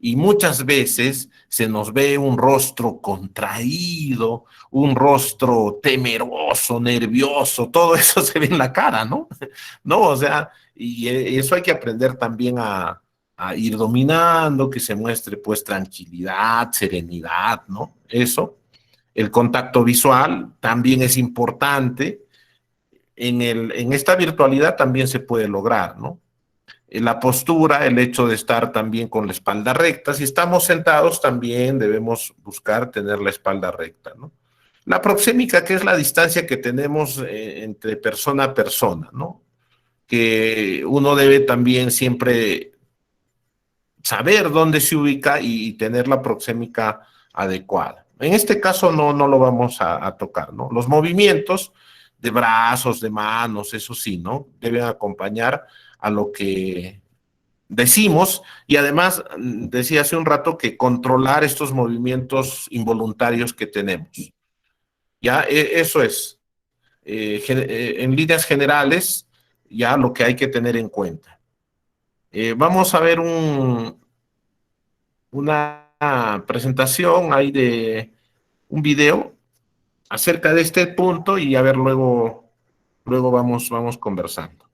A: Y muchas veces se nos ve un rostro contraído, un rostro temeroso, nervioso, todo eso se ve en la cara, ¿no? ¿No? O sea, y eso hay que aprender también a ir dominando, que se muestre pues tranquilidad, serenidad, ¿no? Eso. El contacto visual también es importante. En esta virtualidad también se puede lograr, ¿no? La postura, el hecho de estar también con la espalda recta. Si estamos sentados, también debemos buscar tener la espalda recta, ¿no? La proxémica, que es la distancia que tenemos entre persona a persona, ¿no? Que uno debe también siempre saber dónde se ubica y tener la proxémica adecuada. En este caso no lo vamos a tocar, ¿no? Los movimientos de brazos, de manos, eso sí, ¿no? Deben acompañar a lo que decimos y además decía hace un rato que controlar estos movimientos involuntarios que tenemos. Ya, eso es, en líneas generales, ya lo que hay que tener en cuenta. Vamos a ver una presentación ahí de un video acerca de este punto y a ver luego vamos conversando.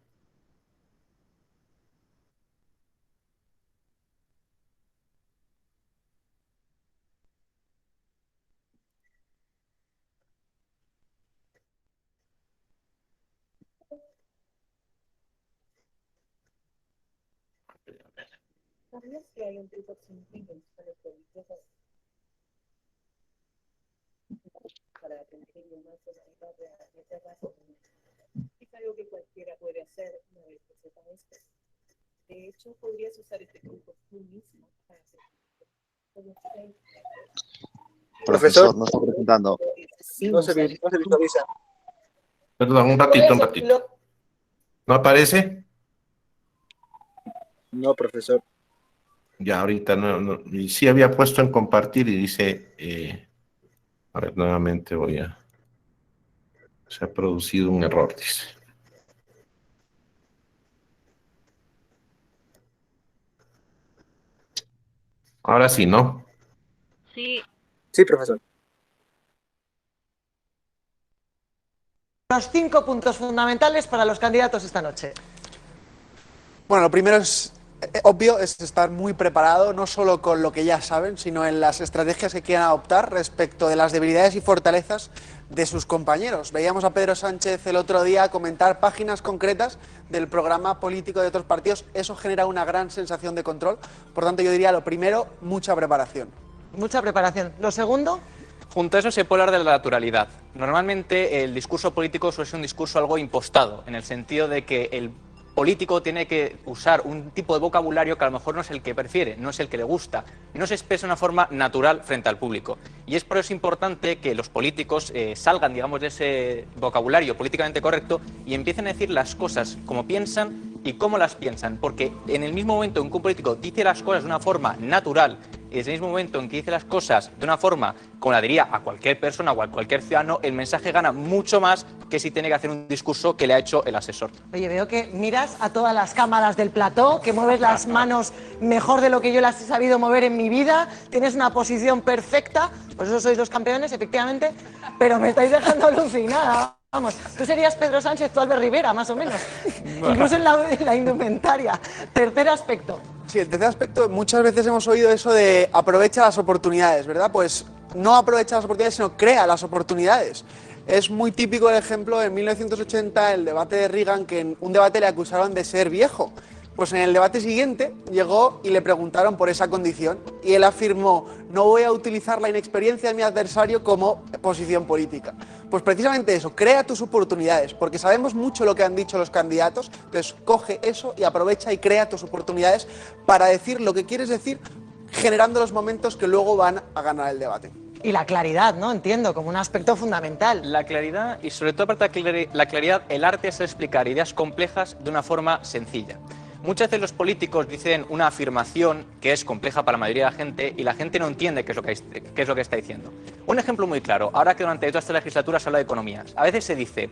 F: ¿Sabías que hay un 3% de políticos para aprender idiomas de manera realmente rápida? Es algo que cualquiera puede hacer una vez que sepa esto. De hecho, podrías usar este truco tú mismo para hacer
G: Profesor, no está presentando.
F: no se visualiza.
A: Perdón, un ratito. ¿No aparece?
G: No, profesor.
A: Ya, ahorita no. Y sí había puesto en compartir y dice, a ver, nuevamente se ha producido un error, dice. Ahora sí, ¿no?
H: Sí.
G: Sí, profesor.
I: Los 5 puntos fundamentales para los candidatos esta noche.
J: Bueno, lo primero es obvio, es estar muy preparado, no solo con lo que ya saben, sino en las estrategias que quieran adoptar respecto de las debilidades y fortalezas de sus compañeros. Veíamos a Pedro Sánchez el otro día comentar páginas concretas del programa político de otros partidos. Eso genera una gran sensación de control. Por tanto, yo diría lo primero, mucha preparación.
I: Mucha preparación. Lo segundo...
K: Junto a eso se puede hablar de la naturalidad. Normalmente el discurso político suele ser un discurso algo impostado, en el sentido de que el político tiene que usar un tipo de vocabulario que a lo mejor no es el que prefiere, no es el que le gusta, no se expresa de una forma natural frente al público. Y es por eso importante que los políticos salgan, digamos, de ese vocabulario políticamente correcto y empiecen a decir las cosas como piensan y cómo las piensan, porque en el mismo momento en que un político dice las cosas de una forma natural, y en el mismo momento en que dice las cosas de una forma como la diría a cualquier persona o a cualquier ciudadano, el mensaje gana mucho más que si tiene que hacer un discurso que le ha hecho el asesor.
I: Oye, veo que miras a todas las cámaras del plató, que mueves las manos mejor de lo que yo las he sabido mover en mi vida, tienes una posición perfecta, por eso sois los campeones, efectivamente, pero me estáis dejando alucinada. Vamos, tú serías Pedro Sánchez, tú Albert Rivera, más o menos, incluso en la indumentaria. Tercer aspecto.
J: Sí, el tercer aspecto, muchas veces hemos oído eso de aprovecha las oportunidades, ¿verdad? Pues no aprovecha las oportunidades, sino crea las oportunidades. Es muy típico el ejemplo en 1980, el debate de Reagan, que en un debate le acusaron de ser viejo. Pues en el debate siguiente llegó y le preguntaron por esa condición y él afirmó: no voy a utilizar la inexperiencia de mi adversario como posición política. Pues precisamente eso, crea tus oportunidades, porque sabemos mucho lo que han dicho los candidatos, entonces coge eso y aprovecha y crea tus oportunidades para decir lo que quieres decir, generando los momentos que luego van a ganar el debate.
I: Y la claridad, ¿no? Entiendo, como un aspecto fundamental.
K: La claridad y sobre todo aparte de la claridad, el arte es explicar ideas complejas de una forma sencilla. Muchas veces los políticos dicen una afirmación que es compleja para la mayoría de la gente y la gente no entiende qué es lo que está diciendo. Un ejemplo muy claro, ahora que durante toda esta legislatura se habla de economías, a veces se dice,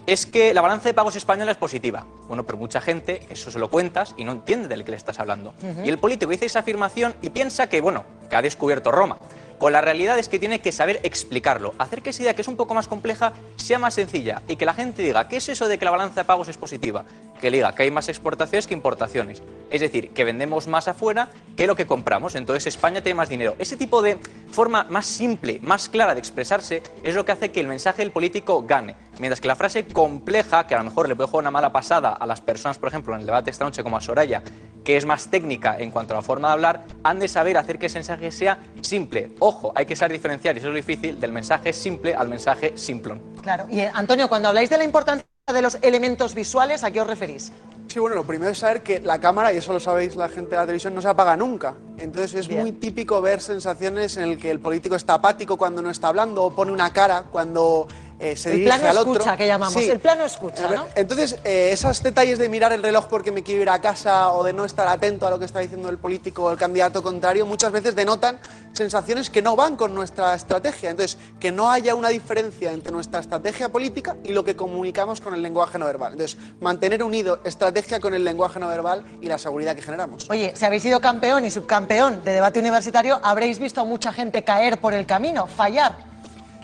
K: es que la balanza de pagos española es positiva. Bueno, pero mucha gente eso se lo cuentas y no entiende del que le estás hablando. Y el político dice esa afirmación y piensa que, bueno, que ha descubierto Roma. Pues la realidad es que tiene que saber explicarlo, hacer que esa idea, que es un poco más compleja, sea más sencilla y que la gente diga, ¿qué es eso de que la balanza de pagos es positiva? Que le diga que hay más exportaciones que importaciones. Es decir, que vendemos más afuera que lo que compramos, entonces España tiene más dinero. Ese tipo de forma más simple, más clara de expresarse es lo que hace que el mensaje del político gane. Mientras que la frase compleja, que a lo mejor le puede jugar una mala pasada a las personas, por ejemplo, en el debate esta noche como a Soraya, que es más técnica en cuanto a la forma de hablar, han de saber hacer que ese mensaje sea simple. Ojo, hay que saber diferenciar, y eso es lo difícil, del mensaje simple al mensaje simplón.
I: Claro. Y Antonio, cuando habláis de la importancia de los elementos visuales, ¿a qué os referís?
J: Sí, bueno, lo primero es saber que la cámara, y eso lo sabéis la gente de la televisión, no se apaga nunca. Entonces es muy típico ver sensaciones en el que el político está apático cuando no está hablando o pone una cara cuando se dirige al otro.
I: El plano escucha, que llamamos.
J: Sí.
I: El plano escucha, ¿no?
J: Entonces, esos detalles de mirar el reloj porque me quiero ir a casa o de no estar atento a lo que está diciendo el político o el candidato contrario, muchas veces denotan sensaciones que no van con nuestra estrategia. Entonces, que no haya una diferencia entre nuestra estrategia política y lo que comunicamos con el lenguaje no verbal. Entonces, mantener unido estrategia con el lenguaje no verbal y la seguridad que generamos.
I: Oye, si habéis sido campeón y subcampeón de debate universitario, habréis visto a mucha gente caer por el camino, fallar.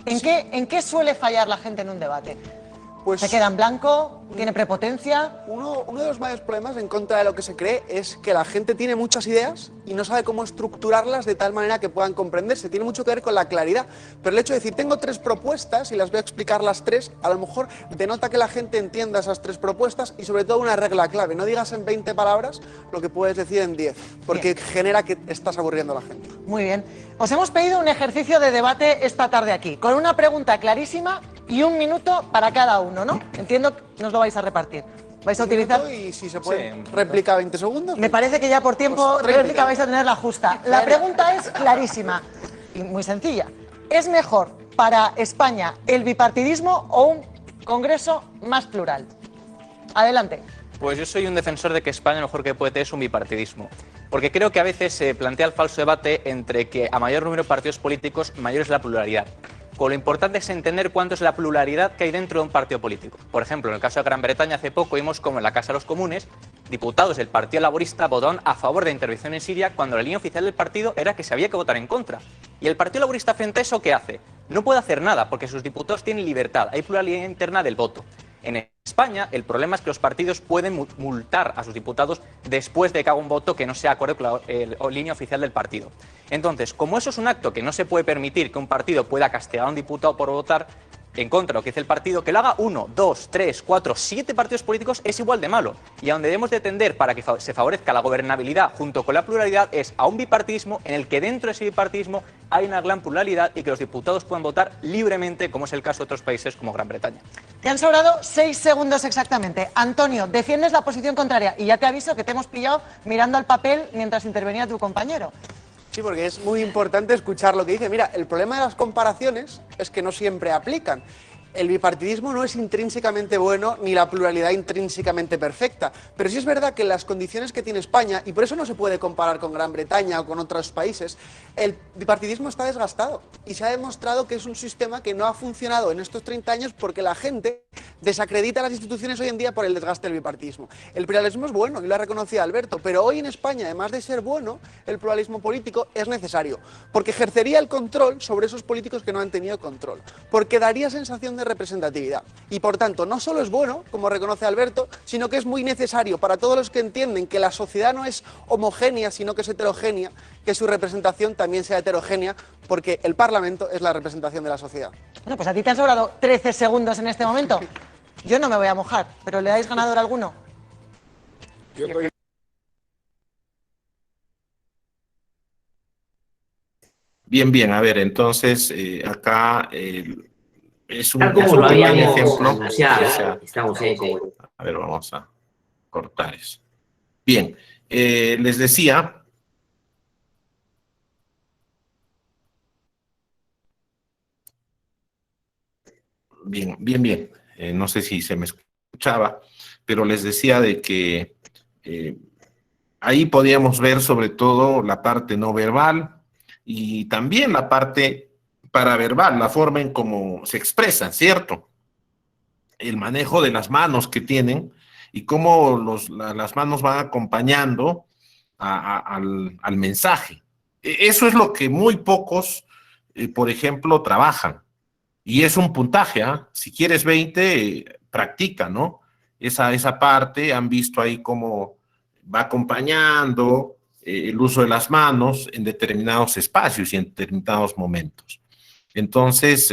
I: ¿En qué suele fallar la gente en un debate?
J: Pues
I: ¿Se queda en blanco? ¿Tiene prepotencia?
J: uno de los mayores problemas en contra de lo que se cree es que la gente tiene muchas ideas y no sabe cómo estructurarlas de tal manera que puedan comprenderse. Tiene mucho que ver con la claridad. Pero el hecho de decir, tengo 3 propuestas y las voy a explicar las 3, a lo mejor denota que la gente entienda esas 3 propuestas y sobre todo una regla clave. No digas en 20 palabras lo que puedes decir en 10, porque genera que estás aburriendo a la gente.
I: Muy bien. Os hemos pedido un ejercicio de debate esta tarde aquí, con una pregunta clarísima y 1 minuto para cada uno, ¿no? Entiendo que nos lo vais a repartir. ¿Vais a utilizar?
J: Y si se puede, réplica 20 segundos.
I: Me parece que ya por tiempo
J: Pues
I: réplica vais a tener la justa. La pregunta es clarísima y muy sencilla. ¿Es mejor para España el bipartidismo o un Congreso más plural? Adelante.
K: Pues yo soy un defensor de que España lo mejor que puede tener es un bipartidismo. Porque creo que a veces se plantea el falso debate entre que a mayor número de partidos políticos, mayor es la pluralidad. Lo importante es entender cuánto es la pluralidad que hay dentro de un partido político. Por ejemplo, en el caso de Gran Bretaña, hace poco vimos como en la Casa de los Comunes, diputados del Partido Laborista votaron a favor de la intervención en Siria cuando la línea oficial del partido era que se había que votar en contra. Y el Partido Laborista frente a eso, ¿qué hace? No puede hacer nada porque sus diputados tienen libertad, hay pluralidad interna del voto. En España, el problema es que los partidos pueden multar a sus diputados después de que haga un voto que no sea acorde con la línea oficial del partido. Entonces, como eso es un acto que no se puede permitir que un partido pueda castigar a un diputado por votar en contra de lo que dice el partido, que lo haga 1, 2, 3, 4, 7 partidos políticos es igual de malo. Y a donde debemos de tender para que se favorezca la gobernabilidad junto con la pluralidad es a un bipartidismo en el que dentro de ese bipartidismo hay una gran pluralidad y que los diputados puedan votar libremente, como es el caso de otros países como Gran Bretaña.
I: Te han sobrado 6 segundos exactamente. Antonio, defiendes la posición contraria y ya te aviso que te hemos pillado mirando al papel mientras intervenía tu compañero.
J: Sí, porque es muy importante escuchar lo que dice. Mira, el problema de las comparaciones es que no siempre aplican. El bipartidismo no es intrínsecamente bueno ni la pluralidad intrínsecamente perfecta, pero sí es verdad que las condiciones que tiene España, y por eso no se puede comparar con Gran Bretaña o con otros países, el bipartidismo está desgastado y se ha demostrado que es un sistema que no ha funcionado en estos 30 años porque la gente desacredita las instituciones hoy en día por el desgaste del bipartidismo. El pluralismo es bueno y lo ha reconocido Alberto, pero hoy en España, además de ser bueno, el pluralismo político es necesario porque ejercería el control sobre esos políticos que no han tenido control, porque daría sensación de representatividad y por tanto no solo es bueno, como reconoce Alberto, sino que es muy necesario para todos los que entienden que la sociedad no es homogénea sino que es heterogénea, que su representación también sea heterogénea, porque el Parlamento es la representación de la sociedad.
I: Bueno, pues a ti te han sobrado 13 segundos en este momento. Yo no me voy a mojar, pero ¿le dais ganador a alguno?
A: Bien, bien, a ver, entonces acá es un,
H: Tal como
A: es un
H: lo
A: pequeño
H: habíamos
A: ejemplo.
H: anunciado, estamos en ese.
A: A ver, vamos a cortar eso. Bien, les decía. Bien, bien, bien. No sé si se me escuchaba, pero les decía de que ahí podíamos ver sobre todo la parte no verbal y también la parte paraverbal, la forma en cómo se expresan, ¿cierto? El manejo de las manos que tienen y cómo las manos van acompañando al mensaje. Eso es lo que muy pocos, por ejemplo, trabajan. Y es un puntaje, ¿ah? Si quieres 20, practica, ¿no? Esa parte, han visto ahí cómo va acompañando el uso de las manos en determinados espacios y en determinados momentos. Entonces,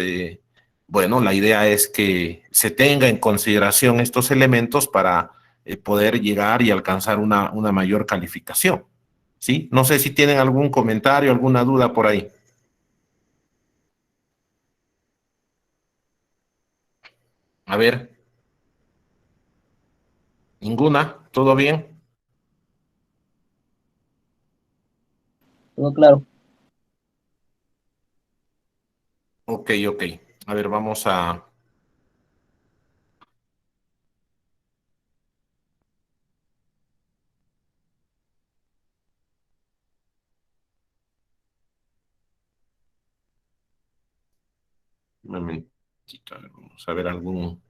A: bueno, la idea es que se tenga en consideración estos elementos para poder llegar y alcanzar una mayor calificación, ¿sí? No sé si tienen algún comentario, alguna duda por ahí. A ver. ¿Ninguna? ¿Todo bien?
E: Todo claro.
A: Ok, ok. A ver, vamos a... Un momentito, a ver, vamos a ver algún...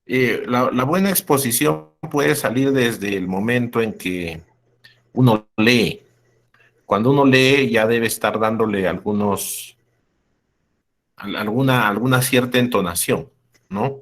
A: La buena exposición puede salir desde el momento en que uno lee. Cuando uno lee ya debe estar dándole alguna cierta entonación, ¿no?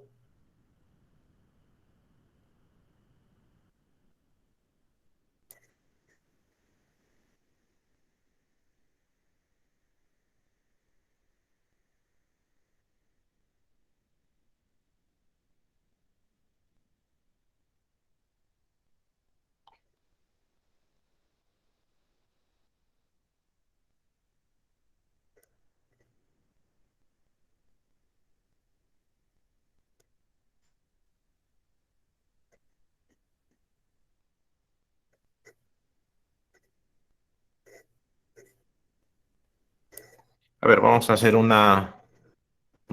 A: A ver, vamos a hacer un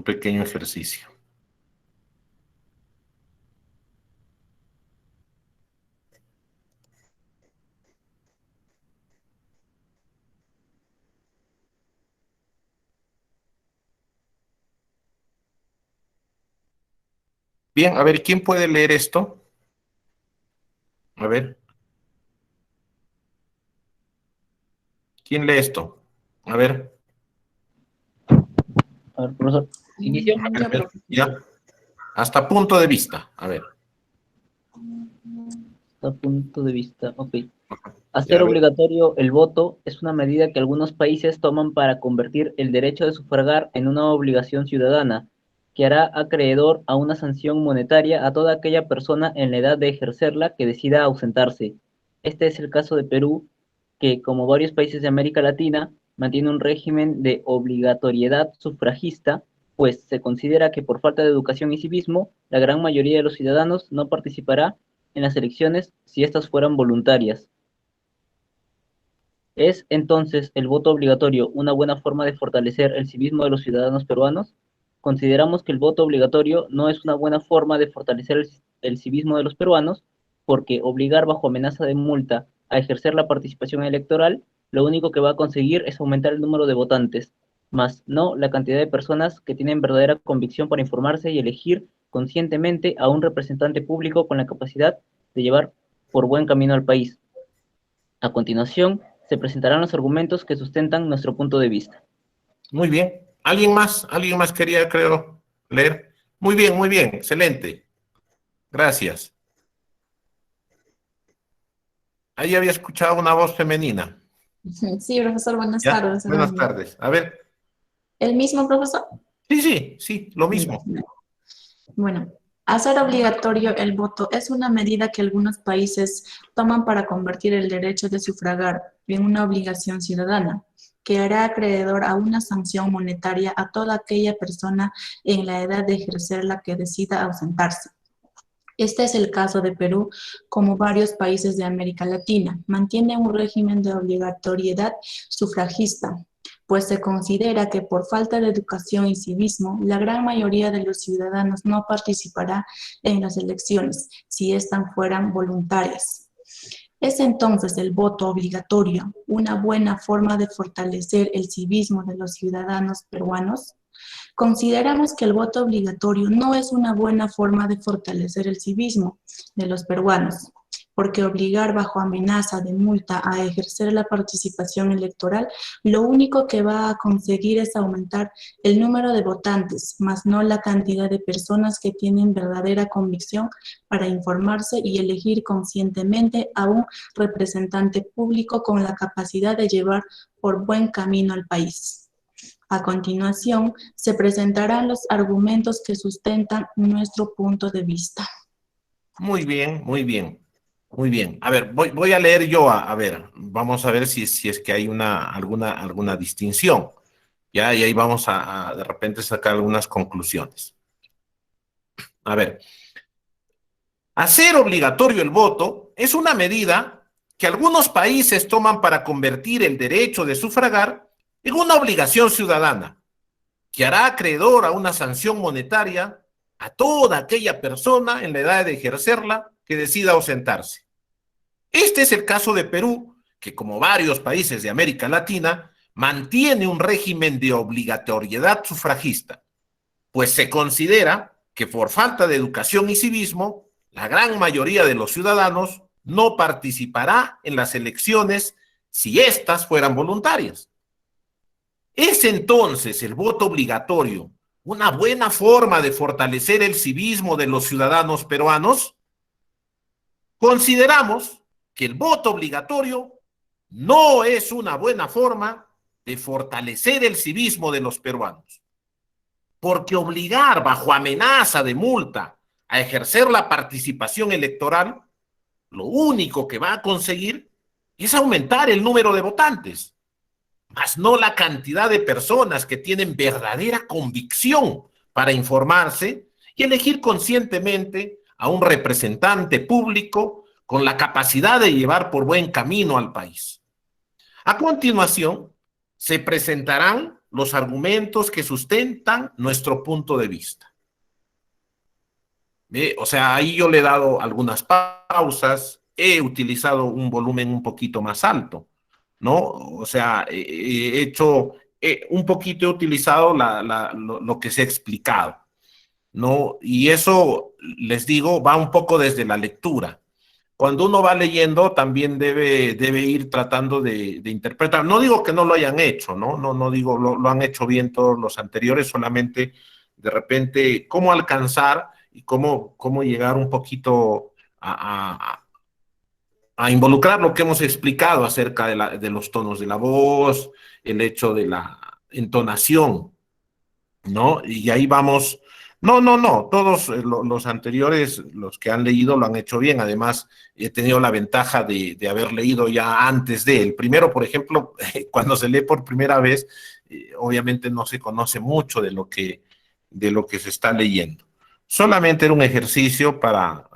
A: pequeño ejercicio. Bien, a ver, ¿quién puede leer esto? A ver. ¿Quién lee esto? A ver.
E: A ver, profesor, inicio.
A: A ver, ya. Hasta punto de vista. A ver.
E: Hasta punto de vista, ok. Hacer obligatorio el voto es una medida que algunos países toman para convertir el derecho de sufragar en una obligación ciudadana, que hará acreedor a una sanción monetaria a toda aquella persona en la edad de ejercerla que decida ausentarse. Este es el caso de Perú, que, como varios países de América Latina, mantiene un régimen de obligatoriedad sufragista, pues se considera que por falta de educación y civismo, la gran mayoría de los ciudadanos no participará en las elecciones si éstas fueran voluntarias. ¿Es entonces el voto obligatorio una buena forma de fortalecer el civismo de los ciudadanos peruanos? Consideramos que el voto obligatorio no es una buena forma de fortalecer el civismo de los peruanos, porque obligar bajo amenaza de multa a ejercer la participación electoral, lo único que va a conseguir es aumentar el número de votantes, más no la cantidad de personas que tienen verdadera convicción para informarse y elegir conscientemente a un representante público con la capacidad de llevar por buen camino al país. A continuación, se presentarán los argumentos que sustentan nuestro punto de vista.
A: Muy bien. ¿Alguien más? ¿Alguien más quería, creo, leer? Muy bien, excelente. Gracias. Ahí había escuchado una voz femenina.
L: Sí, profesor, buenas
A: ¿Ya?
L: tardes.
A: Buenas tardes. A ver.
L: ¿El mismo, profesor?
A: Sí, lo mismo.
L: Bueno, hacer obligatorio el voto es una medida que algunos países toman para convertir el derecho de sufragar en una obligación ciudadana, que hará acreedor a una sanción monetaria a toda aquella persona en la edad de ejercerla que decida ausentarse. Este es el caso de Perú, como varios países de América Latina. Mantiene un régimen de obligatoriedad sufragista, pues se considera que por falta de educación y civismo, la gran mayoría de los ciudadanos no participará en las elecciones si éstas fueran voluntarias. ¿Es entonces el voto obligatorio una buena forma de fortalecer el civismo de los ciudadanos peruanos? Consideramos que el voto obligatorio no es una buena forma de fortalecer el civismo de los peruanos, porque obligar bajo amenaza de multa a ejercer la participación electoral, lo único que va a conseguir es aumentar el número de votantes, más no la cantidad de personas que tienen verdadera convicción para informarse y elegir conscientemente a un representante público con la capacidad de llevar por buen camino al país. A continuación, se presentarán los argumentos que sustentan nuestro punto de vista.
A: Muy bien. A ver, voy a leer yo, a ver, vamos a ver si es que hay alguna distinción. Ya, y ahí vamos a de repente sacar algunas conclusiones. A ver, hacer obligatorio el voto es una medida que algunos países toman para convertir el derecho de sufragar en una obligación ciudadana, que hará acreedor a una sanción monetaria a toda aquella persona en la edad de ejercerla que decida ausentarse. Este es el caso de Perú, que como varios países de América Latina, mantiene un régimen de obligatoriedad sufragista, pues se considera que por falta de educación y civismo, la gran mayoría de los ciudadanos no participará en las elecciones si éstas fueran voluntarias. ¿Es entonces el voto obligatorio una buena forma de fortalecer el civismo de los ciudadanos peruanos? Consideramos que el voto obligatorio no es una buena forma de fortalecer el civismo de los peruanos, porque obligar bajo amenaza de multa a ejercer la participación electoral, lo único que va a conseguir es aumentar el número de votantes, mas no la cantidad de personas que tienen verdadera convicción para informarse y elegir conscientemente a un representante público con la capacidad de llevar por buen camino al país. A continuación, se presentarán los argumentos que sustentan nuestro punto de vista. O sea, ahí yo le he dado algunas pausas, he utilizado un volumen un poquito más alto, ¿no? O sea, he hecho, un poquito he utilizado lo que se ha explicado, ¿no? Y eso, les digo, va un poco desde la lectura. Cuando uno va leyendo, también debe ir tratando de interpretar. No digo que no lo hayan hecho, ¿no? No digo, lo han hecho bien todos los anteriores, solamente de repente cómo alcanzar y cómo llegar un poquito a involucrar lo que hemos explicado acerca de los tonos de la voz, el hecho de la entonación, ¿no? Y ahí vamos. No, todos los anteriores, los que han leído, lo han hecho bien. Además, he tenido la ventaja de haber leído ya antes de él. Primero, por ejemplo, cuando se lee por primera vez, obviamente no se conoce mucho de lo que se está leyendo. Solamente era un ejercicio para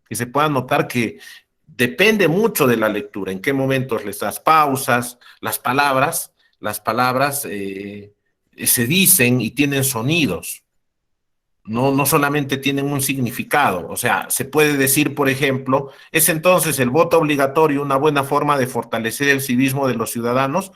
A: que se pueda notar que depende mucho de la lectura, en qué momentos les das pausas, las palabras se dicen y tienen sonidos. No solamente tienen un significado. O sea, se puede decir, por ejemplo, ¿es entonces el voto obligatorio una buena forma de fortalecer el civismo de los ciudadanos?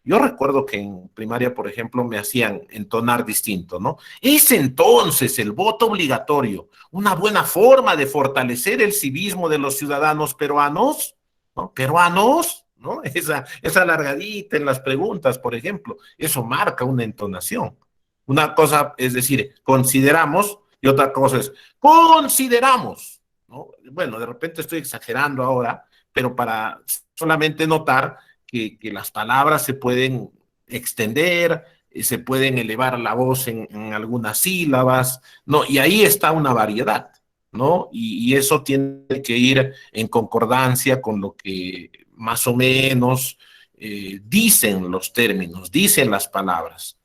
A: Yo recuerdo que en primaria, por ejemplo, me hacían entonar distinto, ¿no? ¿Es entonces el voto obligatorio una buena forma de fortalecer el civismo de los ciudadanos peruanos? ¿No? ¿Peruanos? ¿No? Esa alargadita en las preguntas, por ejemplo, eso marca una entonación. Una cosa es decir, consideramos, y otra cosa es, consideramos, ¿no? Bueno, de repente estoy exagerando ahora, pero para solamente notar que las palabras se pueden extender, se pueden elevar la voz en algunas sílabas, ¿no? Y ahí está una variedad, ¿no? Y eso tiene que ir en concordancia con lo que más o menos dicen los términos, dicen las palabras.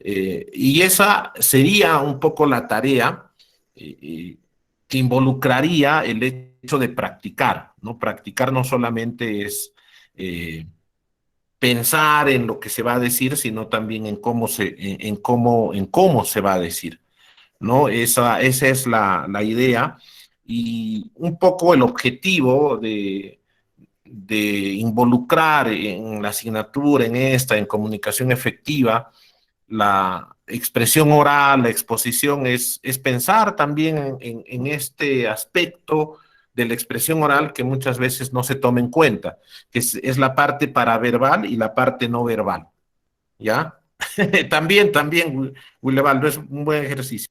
A: Y esa sería un poco la tarea que involucraría el hecho de practicar, ¿no? Practicar no solamente es pensar en lo que se va a decir, sino también en cómo se va a decir, ¿no? Esa es la idea y un poco el objetivo de involucrar en la asignatura, en comunicación efectiva, la expresión oral, la exposición, es pensar también en este aspecto de la expresión oral que muchas veces no se toma en cuenta, que es la parte paraverbal y la parte no verbal, ¿ya? También, Willebaldo, es un buen ejercicio.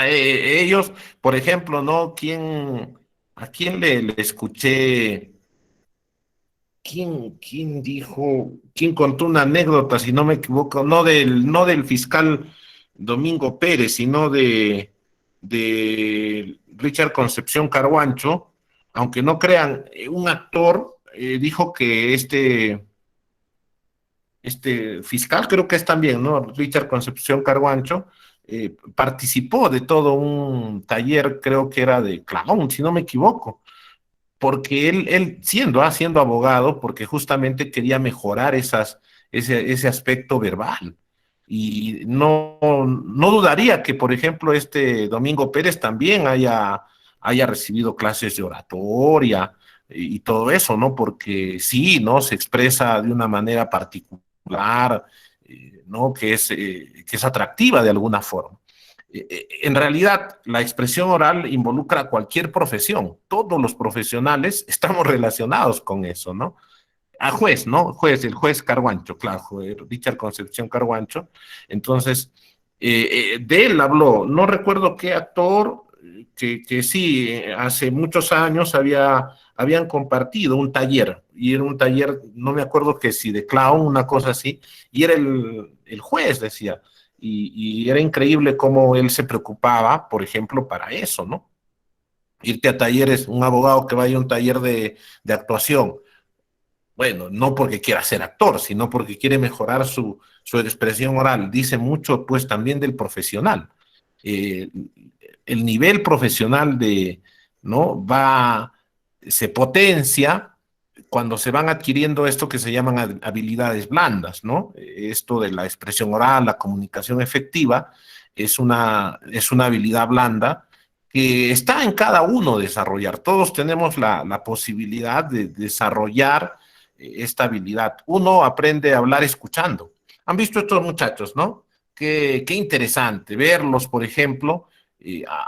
A: Ellos, por ejemplo, ¿no? ¿A quién le escuché? ¿Quién dijo? ¿Quién contó una anécdota, si no me equivoco? No del fiscal Domingo Pérez, sino de Richard Concepción Carhuancho, aunque no crean, un actor dijo que este fiscal, creo que es también, ¿no? Richard Concepción Carhuancho, participó de todo un taller, creo que era de clown, si no me equivoco, porque él siendo abogado, porque justamente quería mejorar ese aspecto verbal. Y no dudaría que, por ejemplo, este Domingo Pérez también haya haya recibido clases de oratoria y todo eso, ¿no? Porque sí, ¿no? Se expresa de una manera particular, ¿no? Que es atractiva de alguna forma. En realidad, la expresión oral involucra a cualquier profesión. Todos los profesionales estamos relacionados con eso, ¿no? A juez, ¿no? El juez Carguancho, claro, Richard Concepción Carguancho. Entonces, de él habló, no recuerdo qué actor, que sí, hace muchos años habían compartido un taller, y era un taller, no me acuerdo que si de clown, una cosa así, y era el juez, decía, y era increíble cómo él se preocupaba, por ejemplo, para eso, ¿no? Irte a talleres, un abogado que vaya a un taller de actuación, bueno, no porque quiera ser actor, sino porque quiere mejorar su expresión oral. Dice mucho, pues, también del profesional. Eh, el nivel profesional ¿no? Se potencia cuando se van adquiriendo esto que se llaman habilidades blandas, ¿no? Esto de la expresión oral, la comunicación efectiva, es una habilidad blanda que está en cada uno desarrollar. Todos tenemos la posibilidad de desarrollar esta habilidad. Uno aprende a hablar escuchando. Han visto estos muchachos, ¿no? Qué interesante verlos, por ejemplo,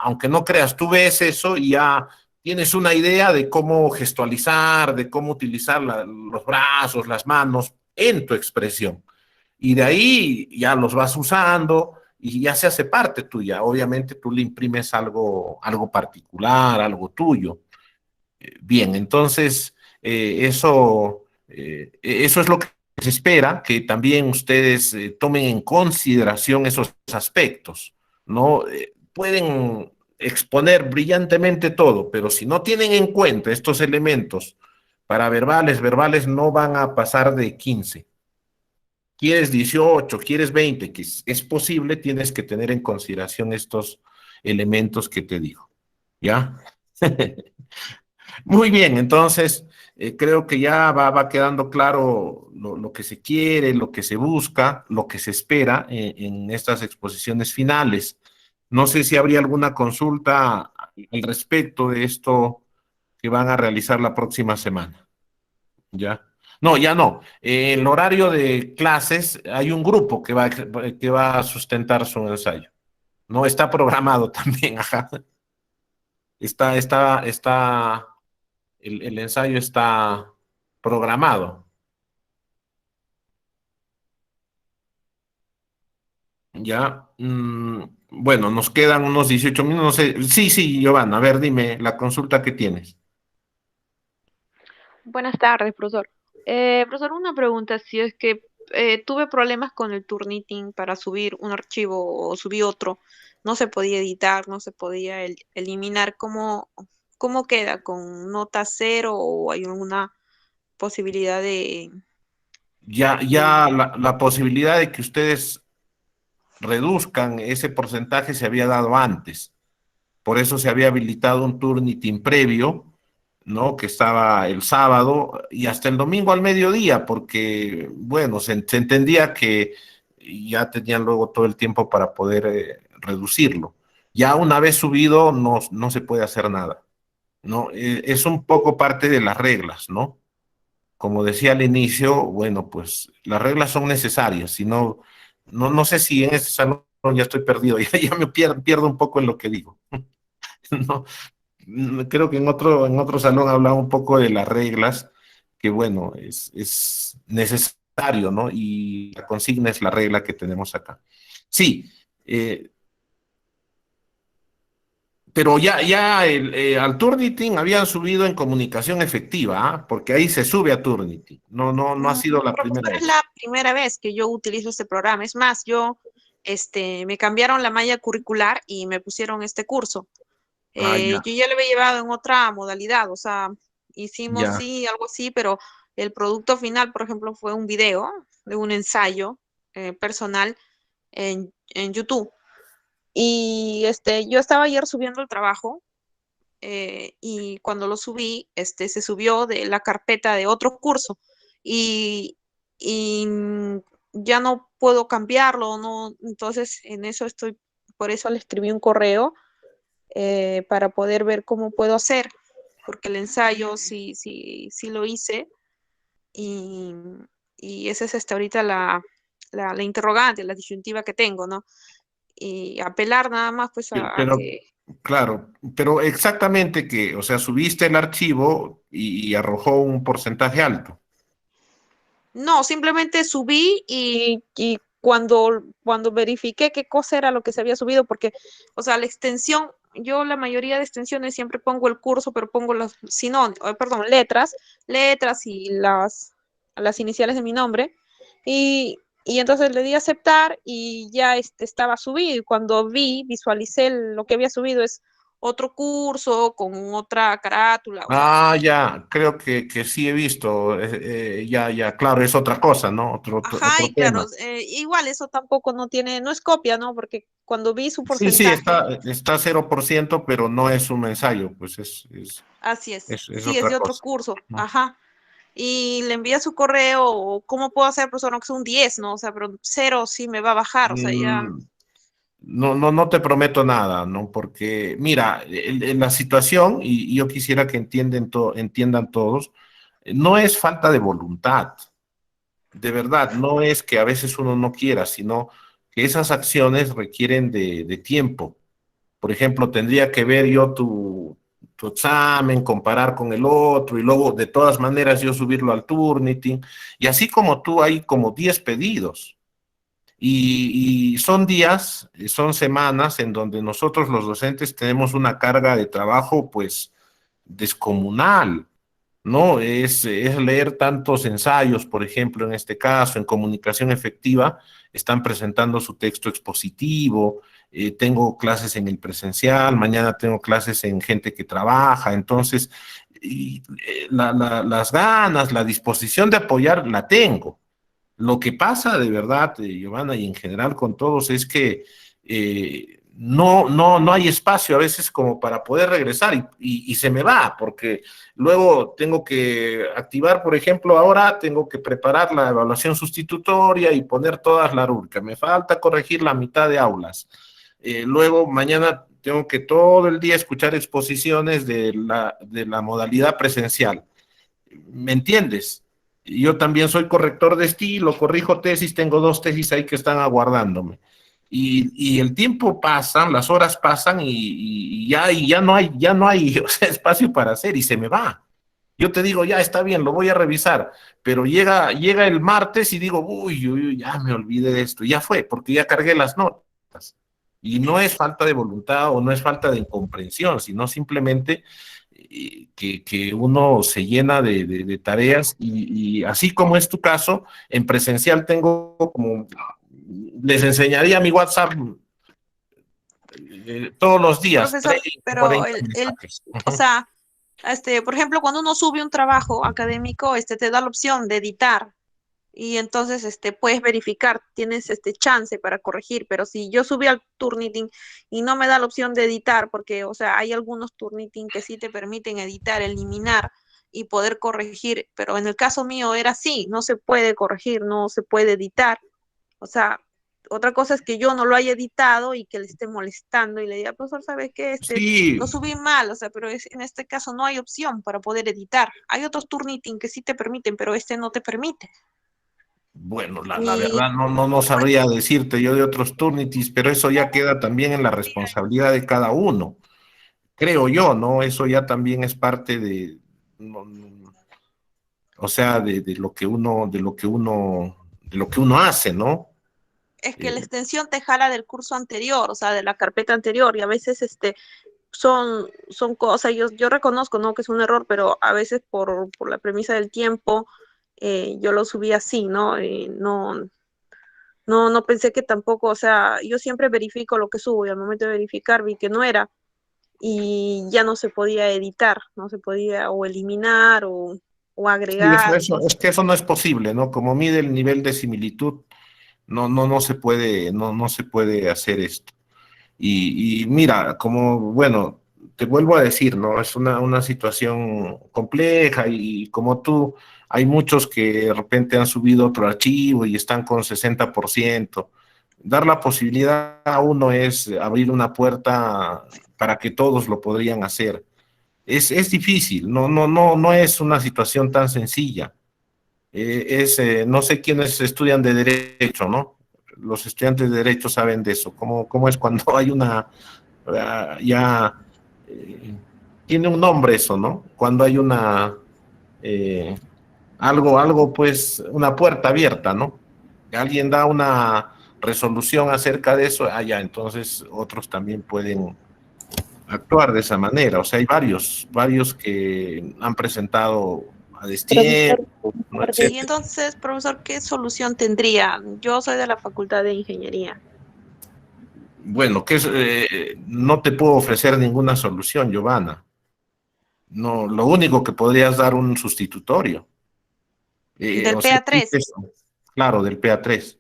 A: aunque no creas, tú ves eso y ya tienes una idea de cómo gestualizar, de cómo utilizar los brazos, las manos en tu expresión. Y de ahí ya los vas usando y ya se hace parte tuya. Obviamente tú le imprimes algo particular, algo tuyo. Bien, entonces eso es lo que se espera, que también ustedes tomen en consideración esos aspectos, ¿no? Pueden exponer brillantemente todo, pero si no tienen en cuenta estos elementos para verbales no van a pasar de 15. Quieres 18, quieres 20, que es posible, tienes que tener en consideración estos elementos que te digo, ¿ya? Muy bien, entonces creo que ya va quedando claro lo que se quiere, lo que se busca, lo que se espera en estas exposiciones finales. No sé si habría alguna consulta al respecto de esto que van a realizar la próxima semana. ¿Ya? No, ya no. El horario de clases, hay un grupo que va a sustentar su ensayo. No está programado también, ajá. Está el ensayo está programado. Ya, bueno, nos quedan unos 18 minutos. No sé. Sí, sí, Giovanna, a ver, dime la consulta que tienes.
M: Buenas tardes, profesor. Profesor, una pregunta, si es que tuve problemas con el Turnitin para subir un archivo o subí otro, no se podía editar, no se podía eliminar, ¿cómo queda? ¿Con nota cero o hay alguna posibilidad
A: Ya la posibilidad de que ustedes reduzcan ese porcentaje se había dado antes. Por eso se había habilitado un Turnitin previo, ¿no? Que estaba el sábado y hasta el domingo al mediodía, porque, bueno, se entendía que ya tenían luego todo el tiempo para poder reducirlo. Ya una vez subido, no se puede hacer nada, ¿no? Es un poco parte de las reglas, ¿no? Como decía al inicio, bueno, pues las reglas son necesarias, si no sé si en este salón ya estoy perdido, ya me pierdo un poco en lo que digo. No, creo que en otro salón hablaba un poco de las reglas, que bueno, es necesario, ¿no? Y la consigna es la regla que tenemos acá. Sí, pero ya al Turnitin habían subido en comunicación efectiva, ¿ah? Porque ahí se sube a Turnitin. No ha sido la primera
M: Es
A: vez.
M: la primera vez que yo utilizo este programa. Es más, me cambiaron la malla curricular y me pusieron este curso.
A: Ya,
M: Yo ya lo había llevado en otra modalidad, o sea, hicimos
A: ya.
M: sí, algo así, pero el producto final, por ejemplo, fue un video de un ensayo personal en YouTube. Y yo estaba ayer subiendo el trabajo y cuando lo subí, se subió de la carpeta de otro curso y ya no puedo cambiarlo, no, entonces en eso estoy, por eso le escribí un correo para poder ver cómo puedo hacer, porque el ensayo sí lo hice y, y esa es hasta ahorita la interrogante, la disyuntiva que tengo, ¿no? Y apelar nada más pues a
A: Pero,
M: que...
A: claro, pero exactamente que, o sea, subiste el archivo y arrojó un porcentaje alto.
M: No, simplemente subí y cuando verifiqué qué cosa era lo que se había subido, porque, o sea, la extensión, yo la mayoría de extensiones siempre pongo el curso, pero pongo los sinónimos, perdón, letras y las iniciales de mi nombre. Y entonces le di a aceptar y ya estaba subido. Y cuando visualicé lo que había subido es otro curso con otra carátula, o sea,
A: Ah, ya, creo que sí he visto, ya, claro, es otra cosa, ¿no?
M: ajá,
A: Otro
M: y claro,
A: tema.
M: igual eso tampoco no es copia, ¿no? Porque cuando vi su
A: Sí,
M: porcentaje,
A: está 0%, pero no es un ensayo, pues
M: así es,
A: es
M: sí, es de
A: otra
M: otro
A: cosa,
M: curso,
A: ¿no?
M: ajá. Y le envía su correo, o cómo puedo hacer, profesor, no que sea un 10, ¿no? O sea, pero cero sí me va a bajar, o sea, ya,
A: Mm, no te prometo nada, ¿no? Porque, mira, la situación, y yo quisiera que entiendan todos, no es falta de voluntad, de verdad, no es que a veces uno no quiera, sino que esas acciones requieren de tiempo. Por ejemplo, tendría que ver yo tu examen, comparar con el otro y luego de todas maneras yo subirlo al Turnitin. Y así como tú, hay como 10 pedidos. Y son días, son semanas en donde nosotros los docentes tenemos una carga de trabajo pues descomunal, ¿no? Es leer tantos ensayos, por ejemplo, en este caso, en comunicación efectiva, están presentando su texto expositivo, tengo clases en el presencial, mañana tengo clases en gente que trabaja, entonces, las ganas, la disposición de apoyar la tengo. Lo que pasa de verdad, Giovanna, y en general con todos, es que no hay espacio a veces como para poder regresar y se me va, porque luego tengo que activar, por ejemplo, ahora tengo que preparar la evaluación sustitutoria y poner todas las rúbricas. Me falta corregir la mitad de aulas. Luego mañana tengo que todo el día escuchar exposiciones de la modalidad presencial. ¿Me entiendes? Yo también soy corrector de estilo, corrijo tesis, tengo 2 tesis ahí que están aguardándome. Y el tiempo pasa, las horas pasan y ya no hay o sea, espacio para hacer y se me va. Yo te digo, ya está bien, lo voy a revisar, pero llega el martes y digo, uy, ya me olvidé de esto, ya fue, porque ya cargué las notas. Y no es falta de voluntad o no es falta de incomprensión, sino simplemente que uno se llena de tareas y así como es tu caso, en presencial tengo como, les enseñaría mi WhatsApp todos los días,
M: profesor,
A: 30,
M: pero
A: 40 mensajes.
M: o sea, por ejemplo, cuando uno sube un trabajo académico, te da la opción de editar y entonces puedes verificar, tienes chance para corregir, pero si yo subí al Turnitin y no me da la opción de editar, porque, o sea, hay algunos Turnitin que sí te permiten editar, eliminar y poder corregir, pero en el caso mío era así, no se puede corregir, no se puede editar, o sea, otra cosa es que yo no lo haya editado y que le esté molestando y le diga, profesor, ¿sabes qué?
A: Sí,
M: Lo subí mal, o sea, pero en este caso no hay opción para poder editar. Hay otros Turnitin que sí te permiten, pero no te permite.
A: bueno, la
M: Y
A: verdad no sabría decirte yo de otros Turnitis, pero eso ya queda también en la responsabilidad de cada uno, creo yo, ¿no? Eso ya también es parte o sea, de lo que uno hace, ¿no?
M: es que
A: Eh,
M: la extensión te jala del curso anterior, o sea, de la carpeta anterior, y a veces son cosas, yo reconozco, ¿no? Que es un error, pero a veces por la premisa del tiempo, yo lo subí así, ¿no? No pensé que tampoco, o sea, yo siempre verifico lo que subo y al momento de verificar vi que no era y ya no se podía editar, no se podía o eliminar o
A: sí,
M: agregar,
A: es que eso no es posible, ¿no? Como mide el nivel de similitud, no se puede, no se puede hacer esto. Y mira, como, bueno, te vuelvo a decir, ¿no? Es una situación compleja y como tú, hay muchos que de repente han subido otro archivo y están con 60%. Dar la posibilidad a uno es abrir una puerta para que todos lo podrían hacer. Es difícil, no es una situación tan sencilla. No sé quiénes estudian de derecho, ¿no? Los estudiantes de derecho saben de eso, cómo es cuando hay una, tiene un nombre eso, ¿no? Cuando hay una, algo, pues, una puerta abierta, ¿no? Alguien da una resolución acerca de eso, ya, entonces otros también pueden actuar de esa manera. O sea, hay varios que han presentado a destiempo, ¿no?
M: Y
A: Etcétera.
M: entonces, profesor, ¿qué solución tendría? Yo soy de la Facultad de Ingeniería.
A: Bueno, no te puedo ofrecer ninguna solución, Giovanna. No, lo único que podrías dar un sustitutorio.
M: Del
A: O sea,
M: PA3.
A: claro, del PA3,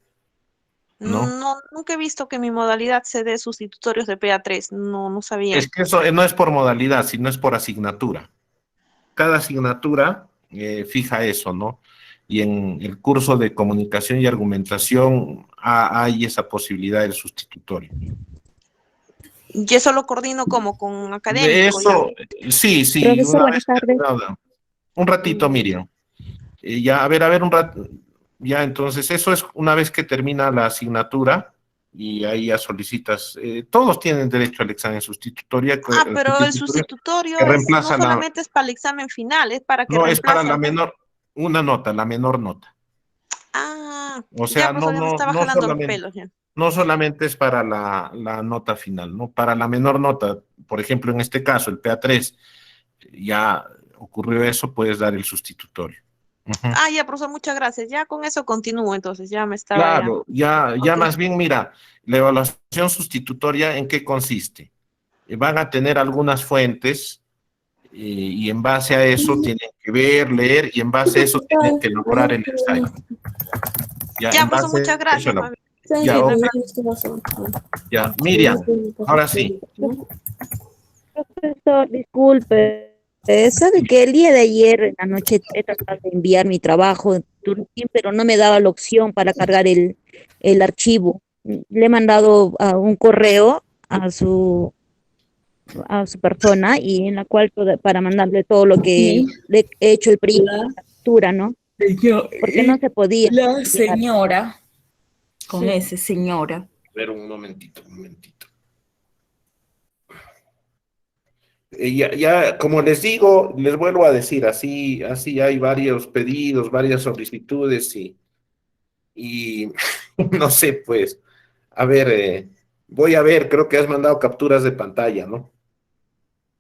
A: ¿no?
M: No, nunca he visto que mi modalidad se dé sustitutorios de PA3. No sabía.
A: Es que eso no es por modalidad, sino es por asignatura. Cada asignatura fija eso, ¿no? Y en el curso de comunicación y argumentación hay esa posibilidad del sustitutorio.
M: Y eso lo coordino como con
A: De
M: académico.
A: eso, sí,
M: Profesor,
A: una
M: buenas
A: vez
M: tardes.
A: terminado. Un ratito, Miriam. Ya, a ver, un rato. Ya, entonces, eso es una vez que termina la asignatura y ahí ya solicitas. Todos tienen derecho al examen sustitutorio.
M: Pero el sustitutorio
A: que
M: no
A: reemplaza
M: solamente es para el examen final, es para que
A: No, es para
M: reemplace.
A: una nota, la menor nota. O sea,
M: Ya, profesor, ya me estaba jalando los pelos. Ya.
A: no solamente es para la nota final, ¿no? Para la menor nota, por ejemplo, en este caso, el PA3, ya ocurrió eso, puedes dar el sustitutorio.
M: Ya, profesor, muchas gracias. Ya con eso continúo, entonces, ya me estaba
A: Claro, ya
M: Ok.
A: más bien, mira, la evaluación sustitutoria, ¿en qué consiste? Van a tener algunas fuentes y en base a eso tienen que ver, leer, y en base a eso tienen que elaborar el ensayo.
M: Ya,
A: en
M: profesor,
A: base
M: muchas
A: a
M: gracias.
A: eso,
M: mami.
A: ya, ok. Ya, Miriam, ahora sí.
N: Profesor, disculpe. Sabe que el día de ayer en la noche he tratado de enviar mi trabajo en Turnitin, pero no me daba la opción para cargar el archivo. Le he mandado un correo a su persona y en la cual para mandarle todo lo que le he hecho el PRI, la factura, ¿no? Porque no se podía.
D: La señora, con ese señora.
A: A ver, un momentito. Ya, como les digo, les vuelvo a decir, así hay varios pedidos, varias solicitudes y no sé, pues, a ver, voy a ver, creo que has mandado capturas de pantalla, ¿no?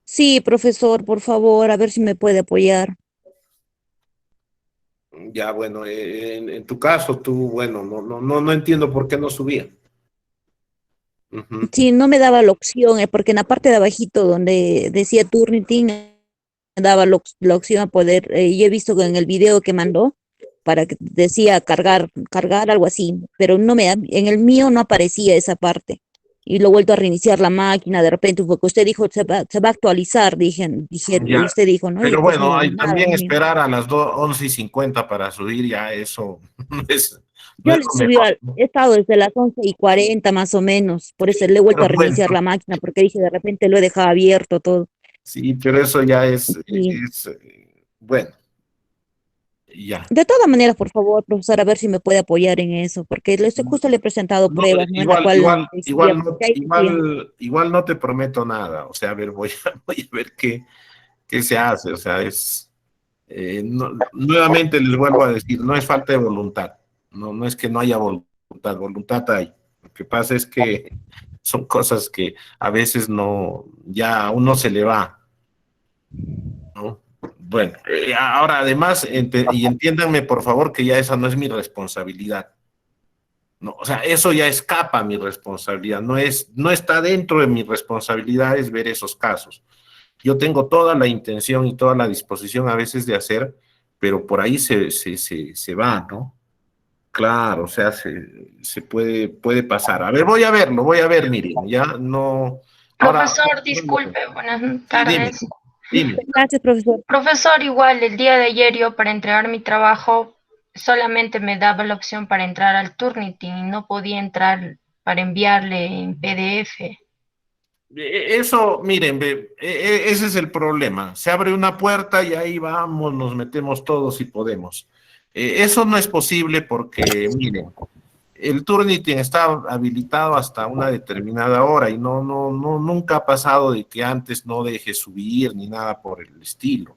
N: Sí, profesor, por favor, a ver si me puede apoyar.
A: Ya, bueno, en tu caso, tú, bueno, no entiendo por qué no subía.
N: Sí, no me daba la opción, porque en la parte de abajito donde decía Turnitin, me daba la opción a poder, yo he visto que en el video que mandó, para que decía cargar, algo así, pero en el mío no aparecía esa parte. Y lo he vuelto a reiniciar la máquina, de repente, porque usted dijo, se va a actualizar,
A: Ya,
N: usted dijo, ¿no?
A: pero
N: Y pues
A: bueno,
N: no,
A: hay
N: nada,
A: también
N: no.
A: esperar a las 11:50 para subir, ya eso no es
N: Yo
A: lo
N: le subí,
A: mejor.
N: he estado desde las 11:40 más o menos, por eso le he vuelto a
A: Pero
N: reiniciar
A: bueno,
N: la máquina, porque dije, de repente lo he dejado abierto todo.
A: sí, pero eso ya es,
N: Sí.
A: bueno, ya.
N: De todas maneras, por favor, profesor, a ver si me puede apoyar en eso, porque justo le he presentado
A: No,
N: pruebas, ¿no? En la cual decía,
A: igual no te prometo nada, o sea, a ver, voy a ver qué se hace, o sea, nuevamente les vuelvo a decir, no es falta de voluntad, no es que no haya voluntad hay. Lo que pasa es que son cosas que a veces ya a uno se le va, ¿no? Bueno, ahora además, y entiéndanme por favor que ya esa no es mi responsabilidad. No, o sea, eso ya escapa a mi responsabilidad, no está dentro de mis responsabilidades ver esos casos. Yo tengo toda la intención y toda la disposición a veces de hacer, pero por ahí se va, ¿no? Claro, o sea, se puede pasar. A ver, voy a ver, Miriam, ya no. Ahora,
O: Profesor, disculpe, buenas tardes.
A: dime.
N: Gracias, profesor.
O: Profesor, igual el día de ayer yo para entregar mi trabajo solamente me daba la opción para entrar al Turnitin y no podía entrar para enviarle en PDF.
A: Eso, miren, ese es el problema. Se abre una puerta y ahí vamos, nos metemos todos si podemos. Eso no es posible porque, miren, el Turnitin está habilitado hasta una determinada hora y nunca ha pasado de que antes no deje subir ni nada por el estilo.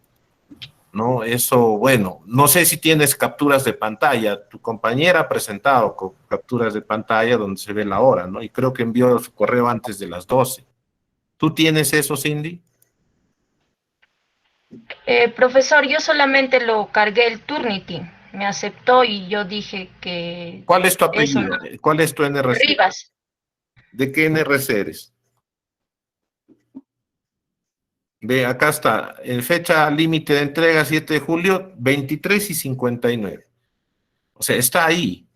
A: ¿No? Eso, bueno, no sé si tienes capturas de pantalla. Tu compañera ha presentado capturas de pantalla donde se ve la hora, ¿no? Y creo que envió su correo antes de las 12. ¿Tú tienes eso, Cindy?
O: Profesor, yo solamente lo cargué el Turnitin. Me aceptó y yo dije que
A: ¿Cuál es tu
O: eso
A: apellido?
O: no.
A: ¿Cuál es tu NRC?
O: Rivas.
A: ¿De qué NRC eres? Ve, acá está. En fecha límite de entrega 7 de julio, 23:59. O sea, está ahí.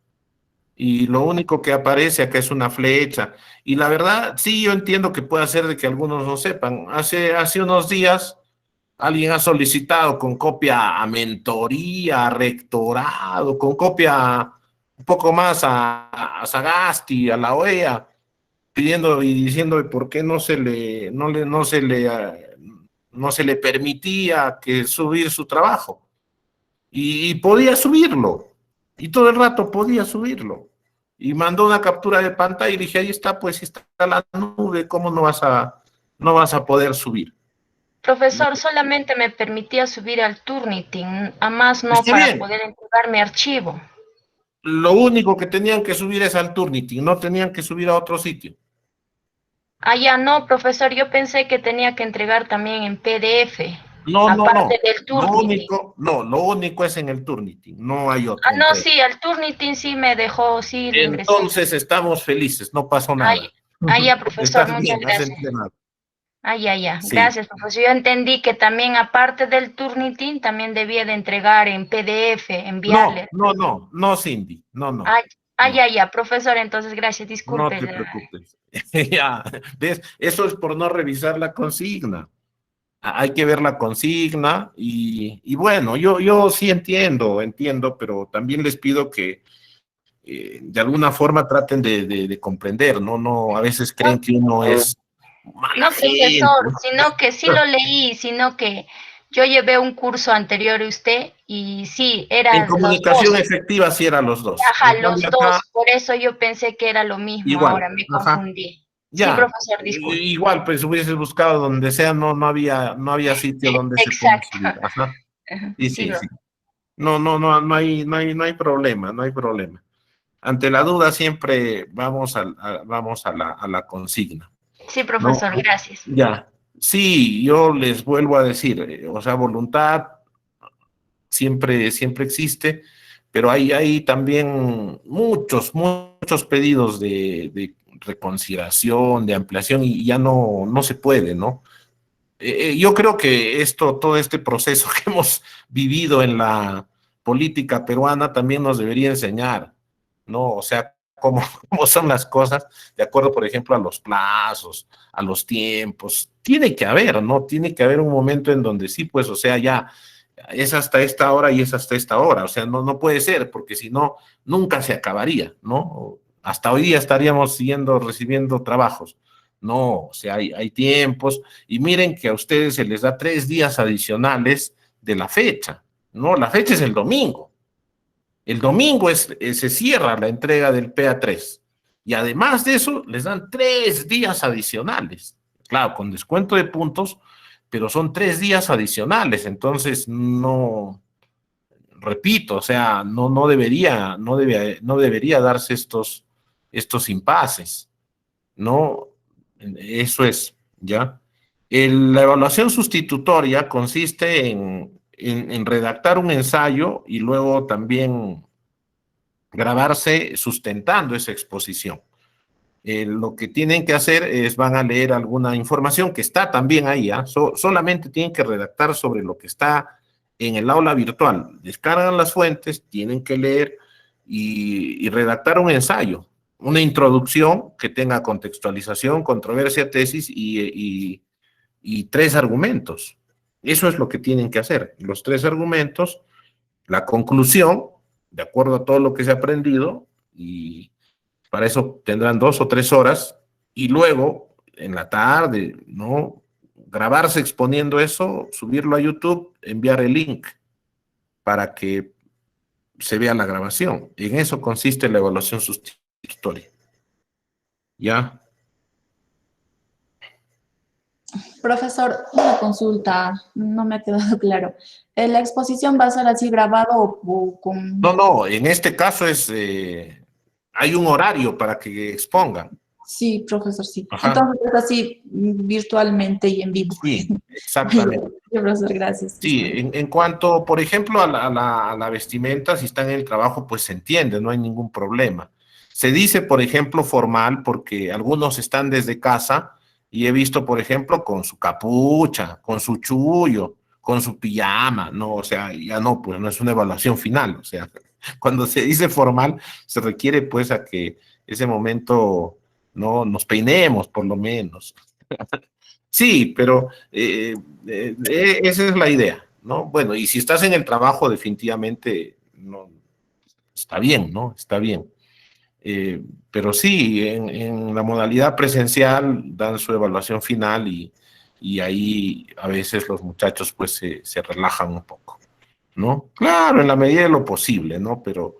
A: Y lo único que aparece acá es una flecha. Y la verdad, sí, yo entiendo que puede ser de que algunos no sepan. Hace unos días alguien ha solicitado con copia a mentoría, a rectorado, con copia un poco más a Sagasti, a la OEA, pidiendo y diciendo por qué no se le permitía que subir su trabajo. Y podía subirlo. Y todo el rato podía subirlo. Y mandó una captura de pantalla y dije, ahí está, pues está la nube, ¿cómo no vas a poder subir?
O: Profesor, solamente me permitía subir al Turnitin, a más no
A: Está
O: para
A: bien.
O: poder entregar mi archivo.
A: Lo único que tenían que subir es al Turnitin, no tenían que subir a otro sitio.
O: Ah, ya no, profesor, yo pensé que tenía que entregar también en PDF,
A: No.
O: aparte del
A: Lo
O: Turnitin.
A: único es en el Turnitin, no hay
O: Ah,
A: otra
O: no,
A: entrega.
O: sí, al Turnitin sí me dejó, sí, ingresar.
A: Entonces estamos felices, no pasó nada.
O: Ya, profesor,
A: Estás
O: muchas
A: bien, has
O: gracias.
A: entrenado.
O: Ya.
A: Sí.
O: Gracias, profesor. Yo entendí que también, aparte del Turnitin, también debía de entregar en PDF, enviarle.
A: No, Cindy, no.
O: Ya, profesor, entonces gracias,
A: No
O: disculpe.
A: te preocupes. Ya, ¿ves? Eso es por no revisar la consigna. Hay que ver la consigna y bueno, yo sí entiendo, pero también les pido que de alguna forma traten de comprender, ¿no? A veces creen que uno es mala
O: No, profesor,
A: gente.
O: sino que sí lo leí, sino que yo llevé un curso anterior a usted y sí,
A: En
O: eran los
A: comunicación
O: dos.
A: efectiva sí eran los dos.
O: Ajá,
A: En
O: los
A: cambio acá,
O: dos. Por eso yo pensé que era lo mismo
A: igual.
O: ahora, me
A: Ajá.
O: confundí. Sí,
A: Ya.
O: profesor, disculpe.
A: Igual, pues hubieses buscado donde sea, no había sitio donde se pueda
O: Exacto.
A: subir. Ajá.
O: Ajá,
A: Sí.
O: profe.
A: No hay problema, no hay problema. Ante la duda siempre vamos a la consigna.
O: Sí,
A: ¿No?
O: profesor, gracias.
A: Ya. Sí, yo les vuelvo a decir, o sea, voluntad siempre existe, pero hay también muchos pedidos de reconsideración, de ampliación, y ya no se puede, ¿no? Yo creo que todo este proceso que hemos vivido en la política peruana también nos debería enseñar, ¿no? O sea, cómo son las cosas, de acuerdo, por ejemplo, a los plazos, a los tiempos. Tiene que haber, ¿no? Tiene que haber un momento en donde sí, pues, o sea, ya es hasta esta hora y es hasta esta hora. O sea, no puede ser, porque si no, nunca se acabaría, ¿no? Hasta hoy día estaríamos recibiendo trabajos. No, o sea, hay tiempos, y miren que a ustedes se les da 3 días adicionales de la fecha, ¿no? La fecha es el domingo. El domingo se cierra la entrega del PA3. Y además de eso, les dan 3 días adicionales. Claro, con descuento de puntos, pero son 3 días adicionales. Entonces, repito, o sea, no debería darse estos impases, ¿no? Eso es, ¿ya? La evaluación sustitutoria consiste en redactar un ensayo y luego también grabarse sustentando esa exposición. Lo que tienen que hacer van a leer alguna información que está también ahí, ¿ah? Solamente tienen que redactar sobre lo que está en el aula virtual. Descargan las fuentes, tienen que leer y redactar un ensayo, una introducción que tenga contextualización, controversia, tesis y 3 argumentos. Eso es lo que tienen que hacer. Los 3 argumentos, la conclusión, de acuerdo a todo lo que se ha aprendido, y para eso tendrán 2 o 3 horas, y luego en la tarde, ¿no? Grabarse exponiendo eso, subirlo a YouTube, enviar el link para que se vea la grabación. En eso consiste la evaluación sustitutoria. ¿Ya?
L: Profesor, una consulta, no me ha quedado claro. ¿La exposición va a ser así grabado o con...?
A: No, en este caso hay un horario para que expongan.
L: Sí, profesor, sí.
A: Ajá.
L: Entonces es así virtualmente y en vivo.
A: Sí, exactamente.
L: Sí, profesor, gracias.
A: Sí, en cuanto, por ejemplo, a la vestimenta, si están en el trabajo, pues se entiende, no hay ningún problema. Se dice, por ejemplo, formal, porque algunos están desde casa y he visto, por ejemplo, con su capucha, con su chullo, con su pijama, no, o sea, ya no, pues no es una evaluación final, o sea, cuando se dice formal, se requiere pues a que ese momento no nos peinemos, por lo menos. Sí, pero esa es la idea, ¿no? Bueno, y si estás en el trabajo, definitivamente no, está bien, ¿no? Está bien. Pero sí, en la modalidad presencial dan su evaluación final y ahí a veces los muchachos pues se relajan un poco, ¿no? Claro, en la medida de lo posible, ¿no? Pero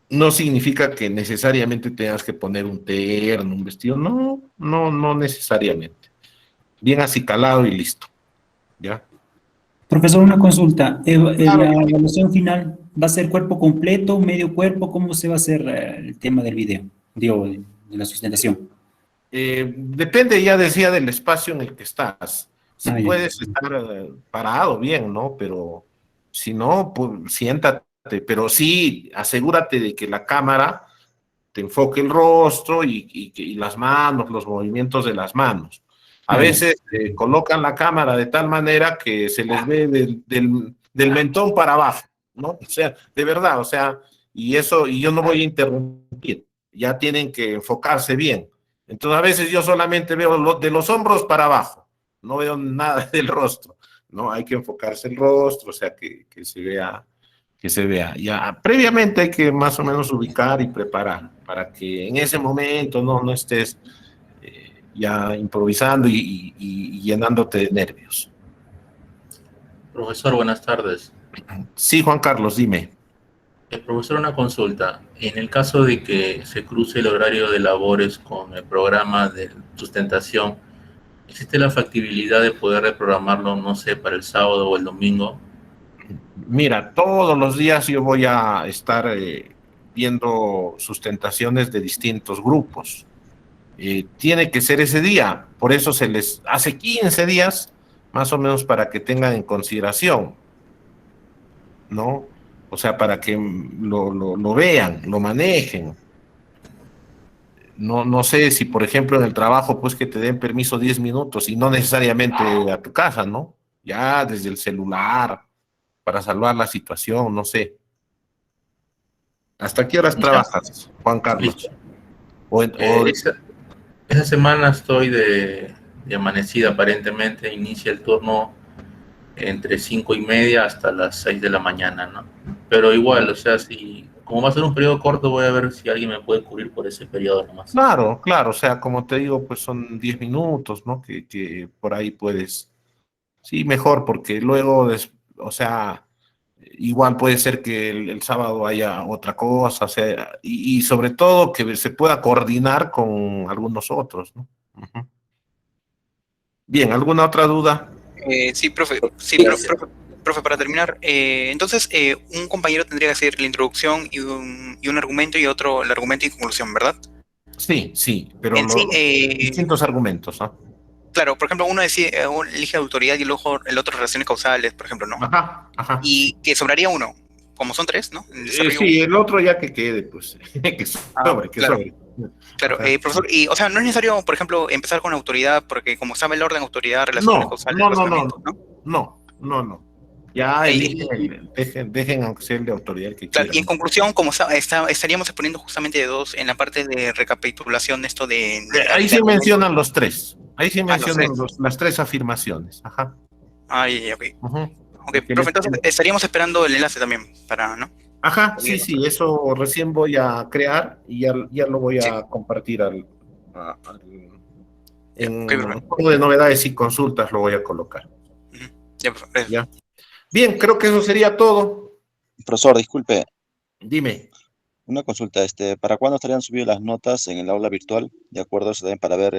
A: no significa que necesariamente tengas que poner un terno, un vestido, no necesariamente. Bien acicalado y listo, ¿ya?
P: Profesor, una consulta.
A: Claro.
P: ¿La evaluación final va a ser cuerpo completo, medio cuerpo? ¿Cómo se va a hacer el tema del video? Digo, de la sustentación.
A: Depende, ya decía, del espacio en el que estás. Si
P: Ah, ya.
A: puedes estar parado, bien, ¿no? Pero si no, pues siéntate. Pero sí, asegúrate de que la cámara te enfoque el rostro y las manos, los movimientos de las manos. A veces colocan la cámara de tal manera que se les ve del mentón para abajo, ¿no? O sea, de verdad, o sea, y yo no voy a interrumpir, ya tienen que enfocarse bien. Entonces a veces yo solamente veo de los hombros para abajo, no veo nada del rostro, ¿no? Hay que enfocarse el rostro, o sea, que se vea, ya previamente hay que más o menos ubicar y preparar para que en ese momento no estés ya improvisando y llenándote de nervios.
Q: Profesor, buenas tardes.
A: Sí, Juan Carlos, dime.
Q: Profesor, una consulta. En el caso de que se cruce el horario de labores con el programa de sustentación, ¿existe la factibilidad de poder reprogramarlo, no sé, para el sábado o el domingo?
A: Mira, todos los días yo voy a estar viendo sustentaciones de distintos grupos. Tiene que ser ese día, por eso se les hace 15 días, más o menos, para que tengan en consideración, ¿no? O sea, para que lo vean, lo manejen. No sé si, por ejemplo, en el trabajo, pues que te den permiso 10 minutos y no necesariamente a tu casa, ¿no? Ya desde el celular, para salvar la situación, no sé. ¿Hasta qué horas trabajas, Juan Carlos?
Q: Esa semana estoy de amanecida, aparentemente. Inicia el turno entre 5:30 hasta las 6 de la mañana, ¿no? Pero igual, o sea, como va a ser un periodo corto, voy a ver si alguien me puede cubrir por ese periodo nomás.
A: Claro, o sea, como te digo, pues son 10 minutos, ¿no? Que por ahí puedes, sí, mejor, porque luego, o sea, igual puede ser que el sábado haya otra cosa, o sea, y sobre todo que se pueda coordinar con algunos otros, ¿no? Uh-huh. Bien, ¿alguna otra duda?
B: Sí, profe, para terminar, entonces un compañero tendría que hacer la introducción y un argumento y otro el argumento y conclusión, ¿verdad?
A: Sí, pero
B: sí,
A: distintos argumentos, ¿no?
B: Claro, por ejemplo, uno elige autoridad y el otro relaciones causales, por ejemplo, ¿no?
A: Ajá.
B: Y que sobraría uno, como son tres, ¿no?
A: Sí, el otro ya que quede, pues, que sobre.
B: Claro, profesor, y, o sea, no es necesario, por ejemplo, empezar con autoridad, porque como sabe el orden, autoridad, relaciones causales,
A: no. Ya dejen aunque sea el de autoridad que
B: claro,
A: quieran.
B: y en conclusión, como estaríamos exponiendo justamente de dos en la parte de recapitulación esto de...
A: ahí sí mencionan los tres. Ahí sí mencionan las tres afirmaciones. Ajá.
B: Ok. Ok, profe, entonces estaríamos esperando el enlace también para, ¿no?
A: Ajá, sí, eso recién voy a crear y ya lo voy a compartir En foro de novedades y consultas lo voy a colocar. Ya. Bien, creo que eso sería todo.
R: Profesor, disculpe.
A: Dime.
R: Una consulta, ¿para cuándo estarían subidas las notas en el aula virtual? De acuerdo, eso también para ver